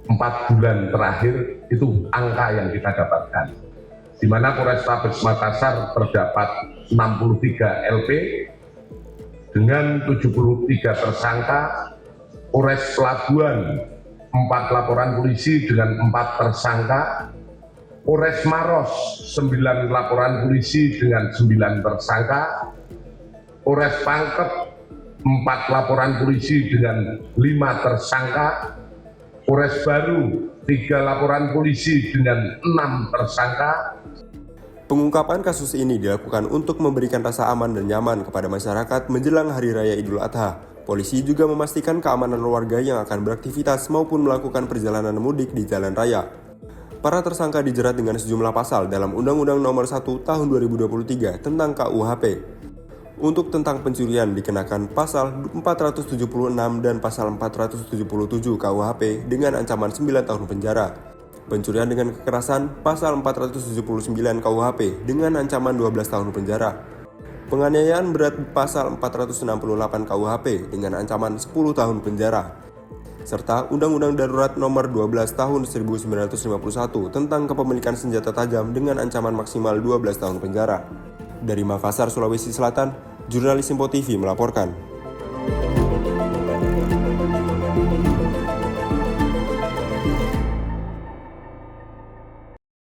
Speaker 22: 4 bulan terakhir itu angka yang kita dapatkan. Di mana Polrestabes Makassar terdapat 63 LP dengan 73 tersangka, Polres Pelabuhan 4 laporan polisi dengan 4 tersangka, Polres Maros 9 laporan polisi dengan 9 tersangka, Polres Pangkep 4 laporan polisi dengan 5 tersangka, Polres Baru 3 laporan polisi dengan 6 tersangka.
Speaker 21: Pengungkapan kasus ini dilakukan untuk memberikan rasa aman dan nyaman kepada masyarakat menjelang Hari Raya Idul Adha. Polisi juga memastikan keamanan warga yang akan beraktivitas maupun melakukan perjalanan mudik di jalan raya. Para tersangka dijerat dengan sejumlah pasal dalam Undang-Undang Nomor 1 Tahun 2023 tentang KUHP. Untuk tentang pencurian dikenakan pasal 476 dan pasal 477 KUHP dengan ancaman 9 tahun penjara. Pencurian dengan kekerasan pasal 479 KUHP dengan ancaman 12 tahun penjara. Penganiayaan berat pasal 468 KUHP dengan ancaman 10 tahun penjara. Serta Undang-Undang Darurat Nomor 12 Tahun 1951 tentang kepemilikan senjata tajam dengan ancaman maksimal 12 tahun penjara. Dari Makassar, Sulawesi Selatan, jurnalis Simpo TV melaporkan.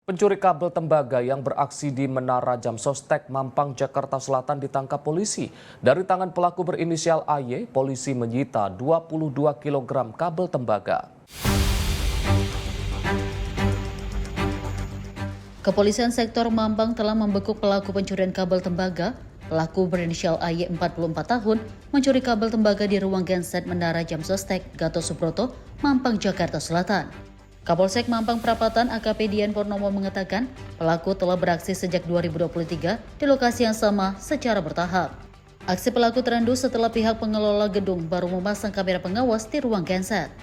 Speaker 1: Pencuri kabel tembaga yang beraksi di Menara Jam Sostek, Mampang, Jakarta Selatan ditangkap polisi. Dari tangan pelaku berinisial AY, polisi menyita 22 kg kabel tembaga.
Speaker 7: Kepolisian sektor Mampang telah membekuk pelaku pencurian kabel tembaga
Speaker 3: pelaku berinisial AY 44 tahun mencuri kabel tembaga di ruang genset Menara Jam Sostek Gatot Subroto, Mampang, Jakarta Selatan. Kapolsek Mampang Perapatan AKP Dian Purnomo mengatakan pelaku telah beraksi sejak 2023 di lokasi yang sama secara bertahap. Aksi pelaku terendus setelah pihak pengelola gedung baru memasang kamera pengawas di ruang genset.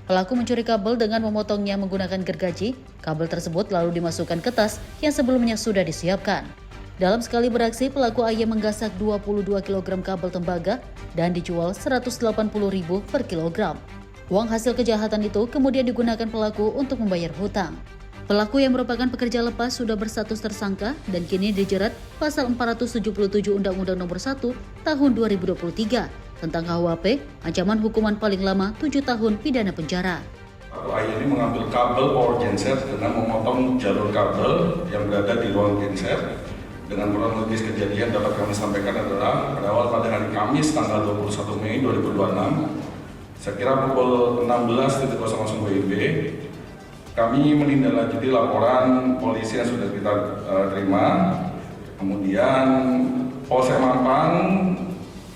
Speaker 3: Pelaku mencuri kabel dengan memotongnya menggunakan gergaji. Kabel tersebut lalu dimasukkan ke tas yang sebelumnya sudah disiapkan. Dalam sekali beraksi, pelaku AY menggasak 22 kg kabel tembaga dan dijual Rp180.000 per kilogram. Uang hasil kejahatan itu kemudian digunakan pelaku untuk membayar hutang. Pelaku yang merupakan pekerja lepas sudah berstatus tersangka dan kini dijerat pasal 477 Undang-Undang Nomor 1 Tahun 2023 tentang KUHP, ancaman hukuman paling lama 7 tahun pidana penjara.
Speaker 4: Pelaku AY ini mengambil kabel power genset dengan memotong jalur kabel yang berada di ruang genset. Dengan kronologis kejadian dapat kami sampaikan adalah berawal pada hari Kamis tanggal 21 Mei 2026, sekira pukul 16.00 WIB, kami menindaklanjuti laporan polisi yang sudah kita terima. Kemudian Polsek Mampang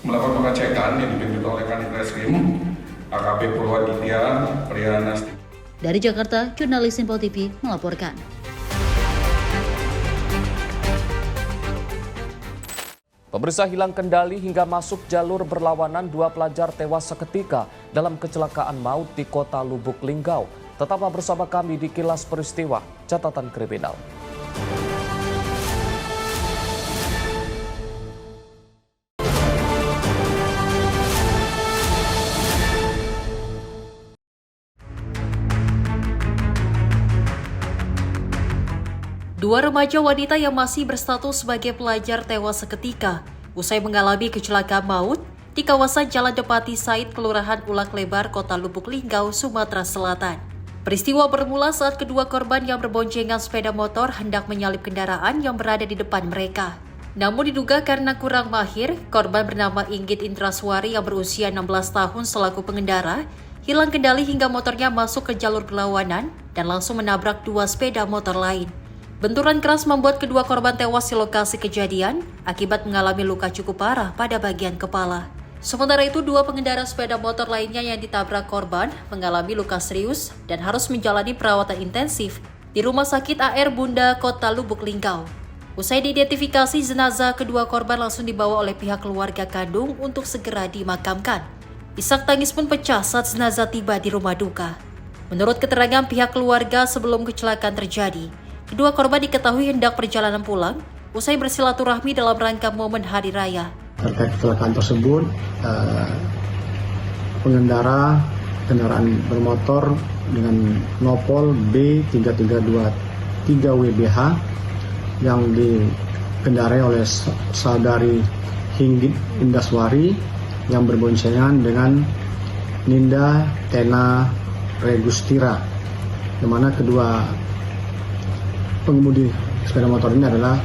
Speaker 4: melakukan pengecekan yang dipimpin oleh Kanit Reskrim AKP Purwaditya Priyana.
Speaker 3: Dari Jakarta, jurnalis Simpo TV melaporkan.
Speaker 1: Pemirsa, hilang kendali hingga masuk jalur berlawanan, 2 pelajar tewas seketika dalam kecelakaan maut di Kota Lubuk Linggau. Tetaplah bersama kami di Kilas Peristiwa Catatan Kriminal.
Speaker 7: Dua remaja wanita yang masih berstatus sebagai pelajar tewas seketika usai mengalami kecelakaan maut di kawasan Jalan Depati Said, Kelurahan Ulak Lebar, Kota Lubuk Linggau, Sumatera Selatan. Peristiwa bermula saat kedua korban yang berboncengan sepeda motor hendak menyalip kendaraan yang berada di depan mereka. Namun diduga karena kurang mahir, korban bernama Inggit Indraswari yang berusia 16 tahun selaku pengendara hilang kendali hingga motornya masuk ke jalur berlawanan dan langsung menabrak 2 sepeda motor lain. Benturan keras membuat kedua korban tewas di lokasi kejadian akibat mengalami luka cukup parah pada bagian kepala. Sementara itu, 2 pengendara sepeda motor lainnya yang ditabrak korban mengalami luka serius dan harus menjalani perawatan intensif di Rumah Sakit AR Bunda Kota Lubuk Linggau. Usai diidentifikasi, jenazah kedua korban langsung dibawa oleh pihak keluarga kandung untuk segera dimakamkan. Isak tangis pun pecah saat jenazah tiba di rumah duka. Menurut keterangan pihak keluarga sebelum kecelakaan terjadi, kedua korban diketahui hendak perjalanan pulang usai bersilaturahmi dalam rangka momen Hari Raya.
Speaker 23: Terkait kecelakaan tersebut, pengendara kendaraan bermotor dengan nopol B3323WBH yang dikendarai oleh saudari Inggit Indraswari yang berboncengan dengan Ninda Tena Regustira, di mana kedua pengemudi sepeda motor ini adalah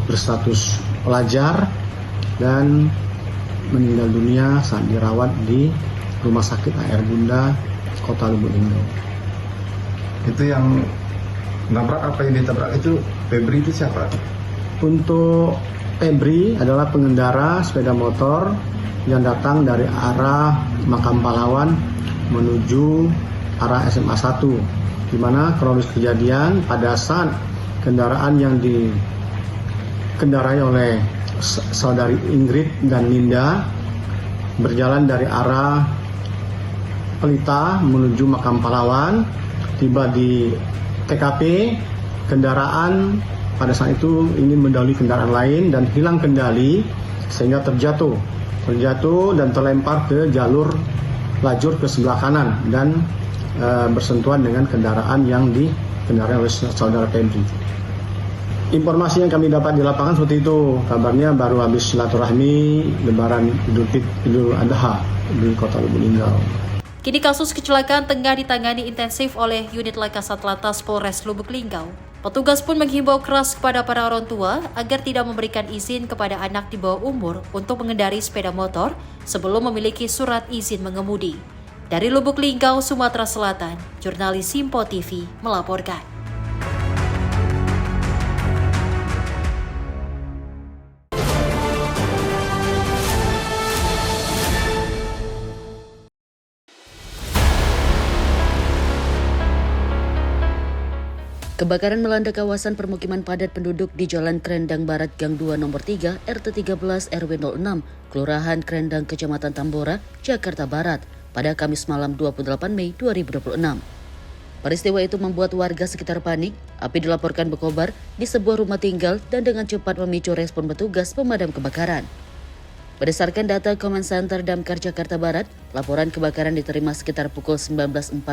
Speaker 23: berstatus pelajar dan meninggal dunia saat dirawat di Rumah Sakit AR Bunda Kota Lubuk Linggau.
Speaker 24: Itu yang nabrak, apa yang ditabrak itu Febri itu siapa?
Speaker 23: Untuk Febri adalah pengendara sepeda motor yang datang dari arah Makam Pahlawan menuju arah SMA 1, di mana kronologis kejadian pada saat kendaraan yang dikendarai oleh saudari Ingrid dan Ninda berjalan dari arah Pelita menuju Makam Pahlawan, tiba di TKP, kendaraan pada saat itu ingin mendahului kendaraan lain dan hilang kendali sehingga terjatuh dan terlempar ke lajur ke sebelah kanan dan bersentuhan dengan kendaraan yang dikendarai oleh saudara Febri. Informasi yang kami dapat di lapangan seperti itu, kabarnya baru habis silaturahmi Lebaran Idul Adha di Kota Lubuk Linggau.
Speaker 7: Kini kasus kecelakaan tengah ditangani intensif oleh unit Laka Satlantas Polres Lubuk Linggau. Petugas pun menghimbau keras kepada para orang tua agar tidak memberikan izin kepada anak di bawah umur untuk mengendari sepeda motor sebelum memiliki surat izin mengemudi. Dari Lubuk Linggau, Sumatera Selatan, jurnalis Simpo TV melaporkan.
Speaker 3: Kebakaran melanda kawasan permukiman padat penduduk di Jalan Krendang Barat Gang 2 Nomor 3 RT 13 RW 06, Kelurahan Krendang, Kecamatan Tambora, Jakarta Barat pada Kamis malam 28 Mei 2026. Peristiwa itu membuat warga sekitar panik. Api dilaporkan berkobar di sebuah rumah tinggal dan dengan cepat memicu respon petugas pemadam kebakaran. Berdasarkan data Command Center Damkar Jakarta Barat, laporan kebakaran diterima sekitar pukul 19.47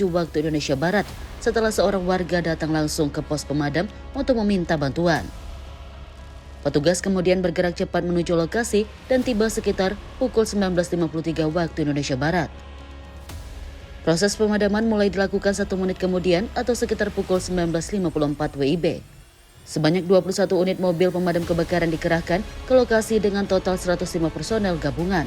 Speaker 3: waktu Indonesia Barat setelah seorang warga datang langsung ke pos pemadam untuk meminta bantuan. Petugas kemudian bergerak cepat menuju lokasi dan tiba sekitar pukul 19.53 waktu Indonesia Barat. Proses pemadaman mulai dilakukan 1 menit kemudian atau sekitar pukul 19.54 WIB. Sebanyak 21 unit mobil pemadam kebakaran dikerahkan ke lokasi dengan total 105 personel gabungan.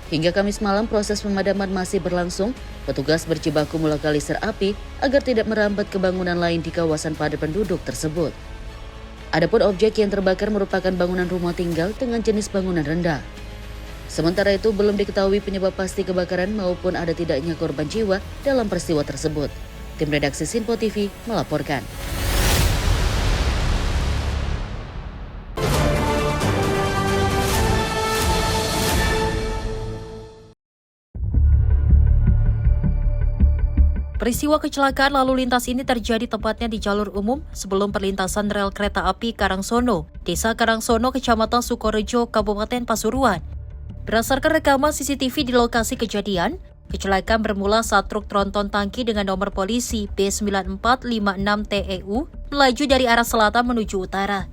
Speaker 3: Hingga Kamis malam proses pemadaman masih berlangsung, petugas berjibaku melokalisir api agar tidak merambat ke bangunan lain di kawasan padat penduduk tersebut. Adapun objek yang terbakar merupakan bangunan rumah tinggal dengan jenis bangunan rendah. Sementara itu belum diketahui penyebab pasti kebakaran maupun ada tidaknya korban jiwa dalam peristiwa tersebut. Tim redaksi Sinpo TV melaporkan.
Speaker 7: Peristiwa kecelakaan lalu lintas ini terjadi tepatnya di jalur umum sebelum perlintasan rel kereta api Karangsono, Desa Karangsono, Kecamatan Sukorejo, Kabupaten Pasuruan. Berdasarkan rekaman CCTV di lokasi kejadian, kecelakaan bermula saat truk tronton tangki dengan nomor polisi B9456TEU melaju dari arah selatan menuju utara.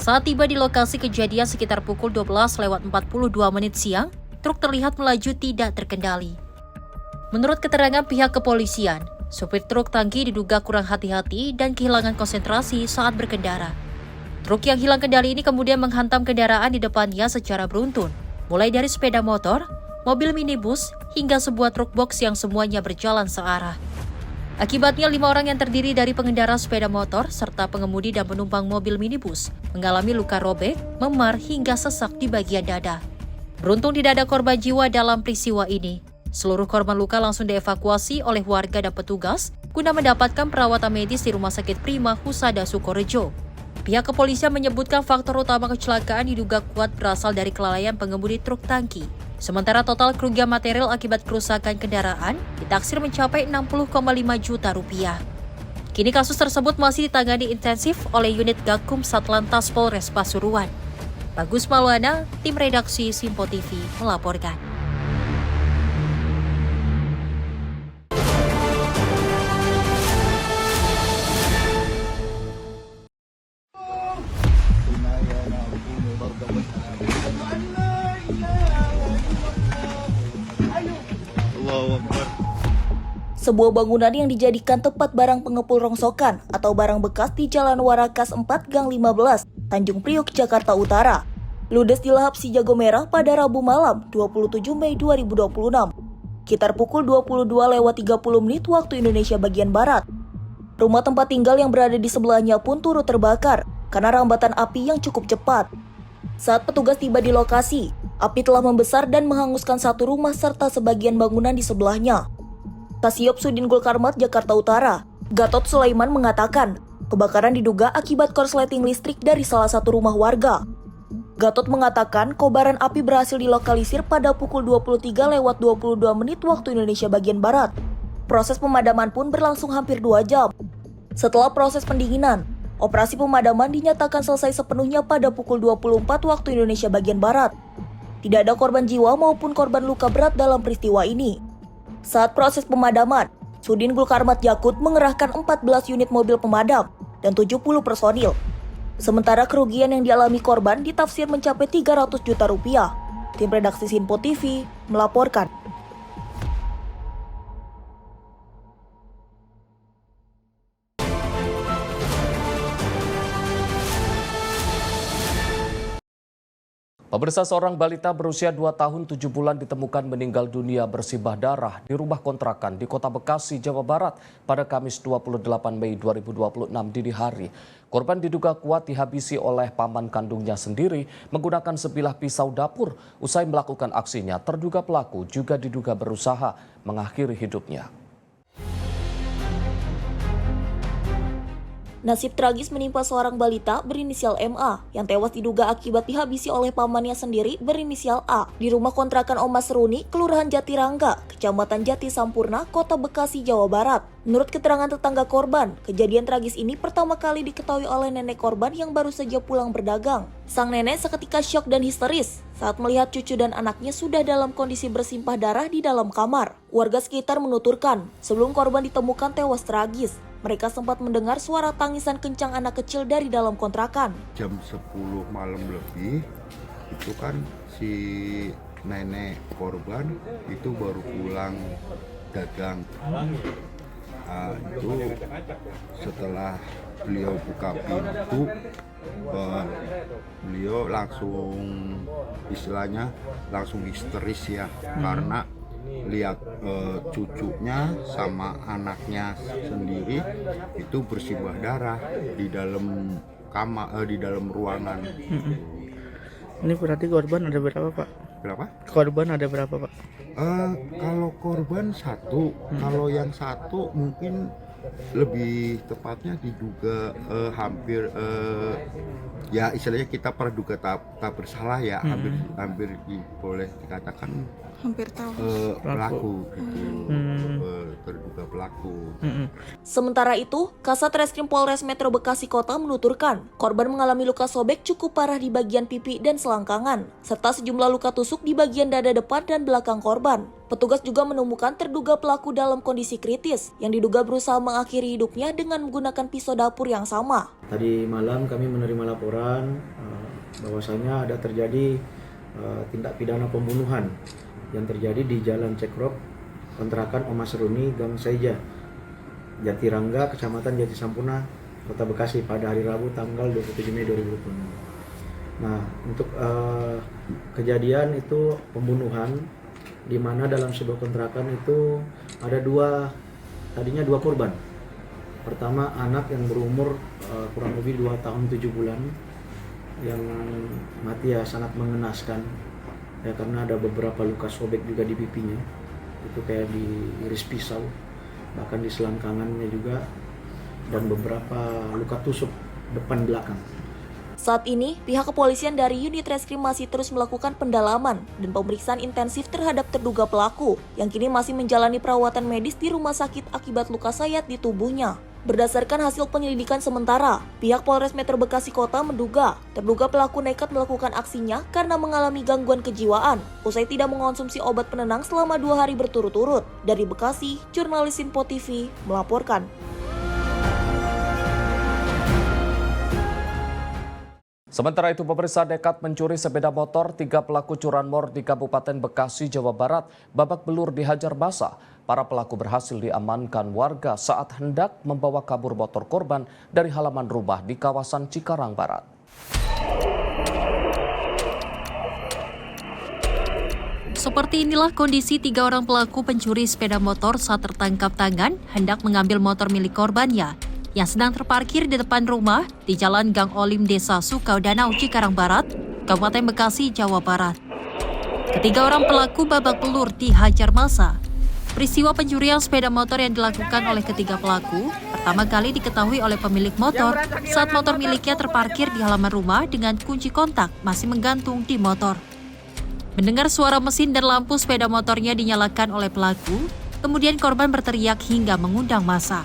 Speaker 7: Saat tiba di lokasi kejadian sekitar pukul 12:42 siang, truk terlihat melaju tidak terkendali. Menurut keterangan pihak kepolisian, sopir truk tangki diduga kurang hati-hati dan kehilangan konsentrasi saat berkendara. Truk yang hilang kendali ini kemudian menghantam kendaraan di depannya secara beruntun, mulai dari sepeda motor, mobil minibus, hingga sebuah truk box yang semuanya berjalan searah. Akibatnya 5 orang yang terdiri dari pengendara sepeda motor serta pengemudi dan penumpang mobil minibus mengalami luka robek, memar, hingga sesak di bagian dada. Beruntung tidak ada korban jiwa dalam peristiwa ini. Seluruh korban luka langsung dievakuasi oleh warga dan petugas guna mendapatkan perawatan medis di Rumah Sakit Prima Husada Sukorejo. Pihak kepolisian menyebutkan faktor utama kecelakaan diduga kuat berasal dari kelalaian pengemudi truk tangki. Sementara total kerugian material akibat kerusakan kendaraan ditaksir mencapai 60,5 juta rupiah. Kini kasus tersebut masih ditangani intensif oleh unit Gakum Satlantas Polres Pasuruan. Bagus Maulana, tim redaksi Sinpo TV melaporkan.
Speaker 2: Sebuah bangunan yang dijadikan tempat barang pengepul rongsokan atau barang bekas di Jalan Warakas 4 Gang 15, Tanjung Priok, Jakarta Utara, ludes di lahap Si Jago Merah pada Rabu malam 27 Mei 2026, sekitar pukul 22:30 waktu Indonesia bagian Barat. Rumah tempat tinggal yang berada di sebelahnya pun turut terbakar karena rambatan api yang cukup cepat. Saat petugas tiba di lokasi, api telah membesar dan menghanguskan satu rumah serta sebagian bangunan di sebelahnya. Kasiop Sudin Gulkarmat, Jakarta Utara, Gatot Sulaiman mengatakan, kebakaran diduga akibat korsleting listrik dari salah satu rumah warga. Gatot mengatakan kobaran api berhasil dilokalisir pada pukul 23:22 waktu Indonesia bagian Barat. Proses pemadaman pun berlangsung hampir 2 jam. Setelah proses pendinginan, operasi pemadaman dinyatakan selesai sepenuhnya pada pukul 24 waktu Indonesia bagian Barat. Tidak ada korban jiwa maupun korban luka berat dalam peristiwa ini. Saat proses pemadaman, Sudin Gulkarmat Yakut mengerahkan 14 unit mobil pemadam dan 70 personil. Sementara kerugian yang dialami korban ditafsir mencapai 300 juta rupiah. Tim redaksi Sinpo TV melaporkan.
Speaker 1: Pemirsa, seorang balita berusia 2 tahun 7 bulan ditemukan meninggal dunia bersimbah darah di rumah kontrakan di Kota Bekasi, Jawa Barat pada Kamis 28 Mei 2026 dini hari. Korban diduga kuat dihabisi oleh paman kandungnya sendiri menggunakan sebilah pisau dapur. Usai melakukan aksinya, terduga pelaku juga diduga berusaha mengakhiri hidupnya.
Speaker 2: Nasib tragis menimpa seorang balita berinisial MA yang tewas diduga akibat dihabisi oleh pamannya sendiri berinisial A di rumah kontrakan Oma Seruni, Kelurahan Jatirangga, Kecamatan Jati Sampurna, Kota Bekasi, Jawa Barat. Menurut keterangan tetangga korban, kejadian tragis ini pertama kali diketahui oleh nenek korban yang baru saja pulang berdagang. Sang nenek seketika syok dan histeris saat melihat cucu dan anaknya sudah dalam kondisi bersimpah darah di dalam kamar. Warga sekitar menuturkan, sebelum korban ditemukan tewas tragis, mereka sempat mendengar suara tangisan kencang anak kecil dari dalam kontrakan.
Speaker 5: Jam 10 malam lebih, itu kan si nenek korban itu baru pulang dagang. Itu setelah beliau buka pintu, beliau langsung istilahnya langsung histeris ya, karena lihat cucunya sama anaknya sendiri itu bersimbah darah di dalam kamar, di dalam ruangan.
Speaker 8: Ini berarti korban ada berapa, Pak?
Speaker 5: Berapa?
Speaker 8: Korban ada berapa, Pak?
Speaker 5: Kalau korban satu, kalau yang satu mungkin lebih tepatnya diduga hampir ya istilahnya kita praduga tak bersalah ya, hampir boleh dikatakan
Speaker 8: hampir tahu
Speaker 5: pelaku gitu, terduga pelaku.
Speaker 2: Sementara itu, Kasat Reskrim Polres Metro Bekasi Kota menuturkan, korban mengalami luka sobek cukup parah di bagian pipi dan selangkangan, serta sejumlah luka tusuk di bagian dada depan dan belakang korban. Petugas juga menemukan terduga pelaku dalam kondisi kritis, yang diduga berusaha mengakhiri hidupnya dengan menggunakan pisau dapur yang sama.
Speaker 6: Tadi malam kami menerima laporan bahwasanya ada terjadi tindak pidana pembunuhan yang terjadi di Jalan Cekrop, kontrakan Oma Seruni, Gang Seja, Jatirangga, Kecamatan Jati Sampurna, Kota Bekasi pada hari Rabu tanggal 27 Mei 2020. Nah, untuk kejadian itu pembunuhan, di mana dalam sebuah kontrakan itu ada tadinya dua korban. Pertama, anak yang berumur kurang lebih 2 tahun 7 bulan yang mati ya sangat mengenaskan ya, karena ada beberapa luka sobek juga di pipinya, itu kayak diiris pisau, bahkan di selangkangannya juga, dan beberapa luka tusuk depan belakang.
Speaker 2: Saat ini, pihak kepolisian dari unit reskrim masih terus melakukan pendalaman dan pemeriksaan intensif terhadap terduga pelaku yang kini masih menjalani perawatan medis di rumah sakit akibat luka sayat di tubuhnya. Berdasarkan hasil penyelidikan sementara, pihak Polres Metro Bekasi Kota menduga terduga pelaku nekat melakukan aksinya karena mengalami gangguan kejiwaan usai tidak mengonsumsi obat penenang selama 2 hari berturut-turut. Dari Bekasi, jurnalis Info TV melaporkan.
Speaker 1: Sementara itu, pemirsa, nekat mencuri sepeda motor 3 pelaku curanmor di Kabupaten Bekasi, Jawa Barat babak belur dihajar massa. Para pelaku berhasil diamankan warga saat hendak membawa kabur motor korban dari halaman rumah di kawasan Cikarang Barat.
Speaker 7: Seperti inilah kondisi 3 orang pelaku pencuri sepeda motor saat tertangkap tangan hendak mengambil motor milik korbannya yang sedang terparkir di depan rumah di Jalan Gang Olim Desa Sukau Danau, Cikarang Barat, Kabupaten Bekasi, Jawa Barat. Ketiga orang pelaku babak belur dihajar massa. Peristiwa pencurian sepeda motor yang dilakukan oleh ketiga pelaku pertama kali diketahui oleh pemilik motor saat motor miliknya terparkir di halaman rumah dengan kunci kontak masih menggantung di motor. Mendengar suara mesin dan lampu sepeda motornya dinyalakan oleh pelaku, kemudian korban berteriak hingga mengundang massa.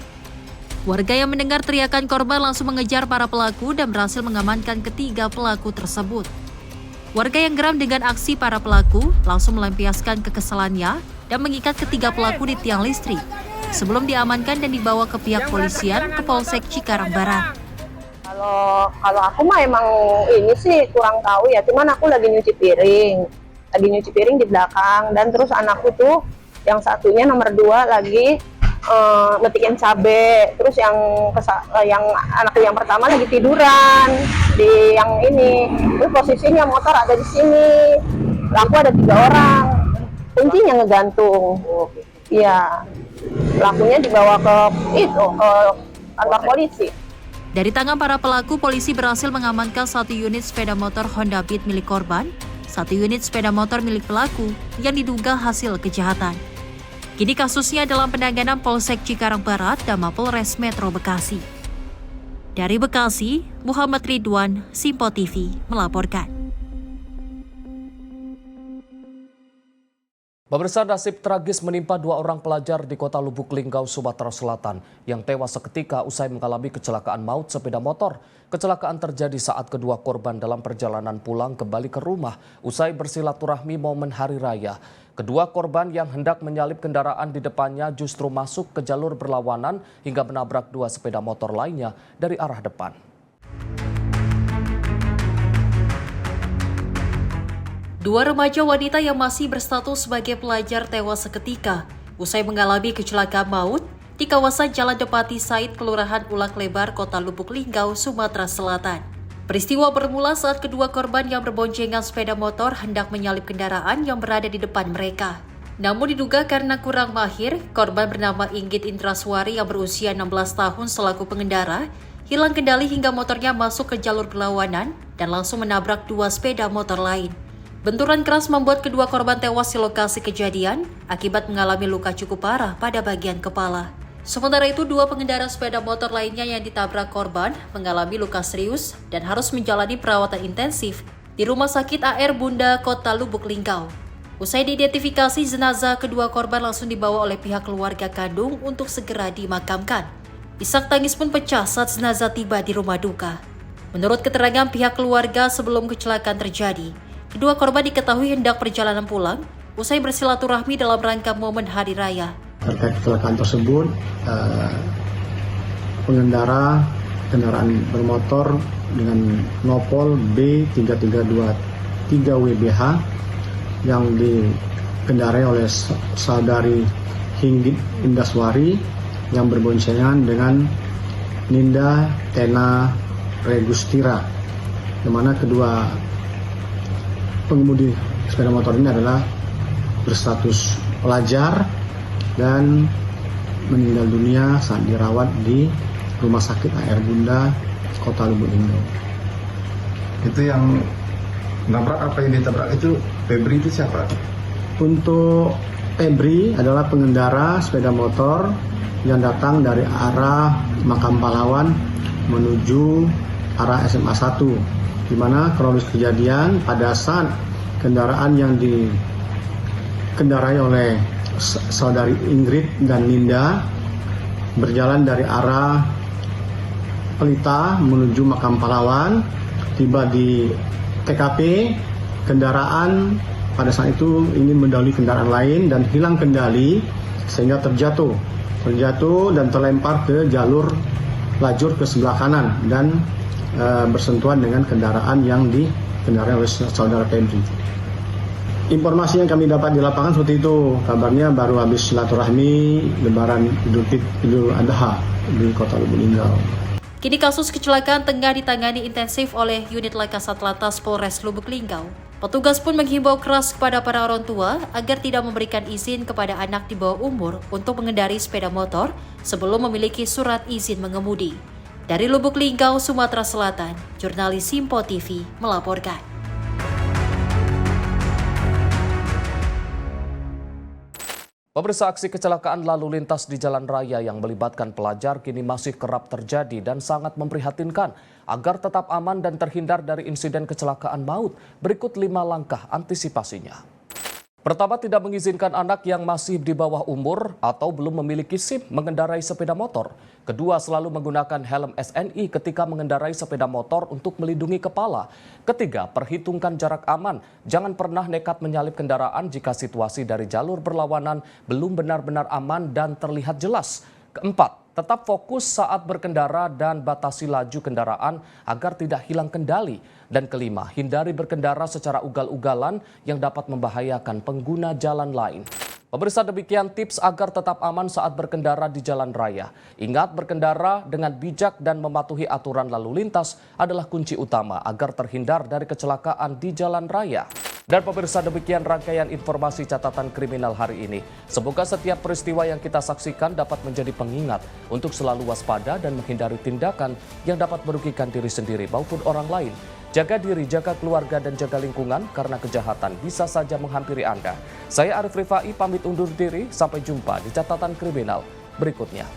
Speaker 7: Warga yang mendengar teriakan korban langsung mengejar para pelaku dan berhasil mengamankan ketiga pelaku tersebut. Warga yang geram dengan aksi para pelaku langsung melampiaskan kekesalannya dan mengikat ketiga pelaku di tiang listrik sebelum diamankan dan dibawa ke pihak polisian ke Polsek Cikarang Barat.
Speaker 10: Kalau aku mah emang ini sih kurang tahu ya, cuman aku lagi nyuci piring di belakang, dan terus anakku tuh yang satunya nomor 2 lagi metikin cabe, terus yang anakku yang pertama lagi tiduran di yang ini, terus posisinya motor ada di sini, lampu ada 3 orang, kuncinya ngegantung. Iya, pelakunya dibawa ke kantor polisi.
Speaker 7: Dari tangan para pelaku, polisi berhasil mengamankan 1 unit sepeda motor Honda Beat milik korban, 1 unit sepeda motor milik pelaku yang diduga hasil kejahatan. Kini kasusnya dalam penanganan Polsek Cikarang Barat dan Mapolres Metro Bekasi. Dari Bekasi, Muhammad Ridwan, Simpo TV melaporkan.
Speaker 1: Pemirsa, nasib tragis menimpa 2 orang pelajar di Kota Lubuk Linggau, Sumatera Selatan yang tewas seketika usai mengalami kecelakaan maut sepeda motor. Kecelakaan terjadi saat kedua korban dalam perjalanan pulang kembali ke rumah usai bersilaturahmi momen Hari Raya. Kedua korban yang hendak menyalip kendaraan di depannya justru masuk ke jalur berlawanan hingga menabrak 2 sepeda motor lainnya dari arah depan.
Speaker 7: Dua remaja wanita yang masih berstatus sebagai pelajar tewas seketika usai mengalami kecelakaan maut di kawasan Jalan Depati Said, Kelurahan Ulak Lebar, Kota Lubuk Linggau, Sumatera Selatan. Peristiwa bermula saat kedua korban yang berboncengan sepeda motor hendak menyalip kendaraan yang berada di depan mereka. Namun diduga karena kurang mahir, korban bernama Inggit Indraswari yang berusia 16 tahun selaku pengendara hilang kendali hingga motornya masuk ke jalur berlawanan dan langsung menabrak 2 sepeda motor lain. Benturan keras membuat kedua korban tewas di lokasi kejadian akibat mengalami luka cukup parah pada bagian kepala. Sementara itu, 2 pengendara sepeda motor lainnya yang ditabrak korban mengalami luka serius dan harus menjalani perawatan intensif di Rumah Sakit AR Bunda Kota Lubuk Linggau. Usai diidentifikasi, jenazah kedua korban langsung dibawa oleh pihak keluarga kandung untuk segera dimakamkan. Isak tangis pun pecah saat jenazah tiba di rumah duka. Menurut keterangan pihak keluarga sebelum kecelakaan terjadi, kedua korban diketahui hendak perjalanan pulang usai bersilaturahmi dalam rangka momen Hari Raya.
Speaker 23: Terkait kecelakaan tersebut, pengendara kendaraan bermotor dengan nopol B3323WBH yang dikendarai oleh saudari Hinggit Indaswari yang berboncengan dengan Ninda Tena Regustira, di mana kedua pengemudi sepeda motor ini adalah berstatus pelajar dan meninggal dunia saat dirawat di Rumah Sakit AR Bunda Kota Lubuk Linggau.
Speaker 24: Itu yang nabrak, apa yang ditabrak itu Febri itu siapa?
Speaker 23: Untuk Febri adalah pengendara sepeda motor yang datang dari arah Makam Pahlawan menuju arah SMA 1. Di mana kronologis kejadian pada saat kendaraan yang dikendarai oleh saudari Ingrid dan Ninda berjalan dari arah Pelita menuju Makam Pahlawan, tiba di TKP, kendaraan pada saat itu ingin mendahului kendaraan lain dan hilang kendali sehingga terjatuh dan terlempar ke lajur ke sebelah kanan dan bersentuhan dengan kendaraan yang dikendarai oleh saudara Febri. Informasi yang kami dapat di lapangan seperti itu. Kabarnya baru habis silaturahmi Lebaran Idul Adha di Kota Lubuk Linggau.
Speaker 7: Kini kasus kecelakaan tengah ditangani intensif oleh unit Laka Satlantas Polres Lubuk Linggau. Petugas pun menghimbau keras kepada para orang tua agar tidak memberikan izin kepada anak di bawah umur untuk mengendari sepeda motor sebelum memiliki surat izin mengemudi. Dari Lubuk Linggau, Sumatera Selatan, jurnalis Simpo TV melaporkan.
Speaker 1: Pemirsa, aksi kecelakaan lalu lintas di jalan raya yang melibatkan pelajar kini masih kerap terjadi dan sangat memprihatinkan. Agar tetap aman dan terhindar dari insiden kecelakaan maut, berikut 5 langkah antisipasinya. Pertama, tidak mengizinkan anak yang masih di bawah umur atau belum memiliki SIM mengendarai sepeda motor. Kedua, selalu menggunakan helm SNI ketika mengendarai sepeda motor untuk melindungi kepala. Ketiga, perhitungkan jarak aman. Jangan pernah nekat menyalip kendaraan jika situasi dari jalur berlawanan belum benar-benar aman dan terlihat jelas. Keempat, tetap fokus saat berkendara dan batasi laju kendaraan agar tidak hilang kendali. Dan kelima, hindari berkendara secara ugal-ugalan yang dapat membahayakan pengguna jalan lain. Pemirsa, demikian tips agar tetap aman saat berkendara di jalan raya. Ingat, berkendara dengan bijak dan mematuhi aturan lalu lintas adalah kunci utama agar terhindar dari kecelakaan di jalan raya. Dan pemirsa, demikian rangkaian informasi catatan kriminal hari ini. Semoga setiap peristiwa yang kita saksikan dapat menjadi pengingat untuk selalu waspada dan menghindari tindakan yang dapat merugikan diri sendiri maupun orang lain. Jaga diri, jaga keluarga, dan jaga lingkungan karena kejahatan bisa saja menghampiri Anda. Saya Arif Rifai pamit undur diri, sampai jumpa di catatan kriminal berikutnya.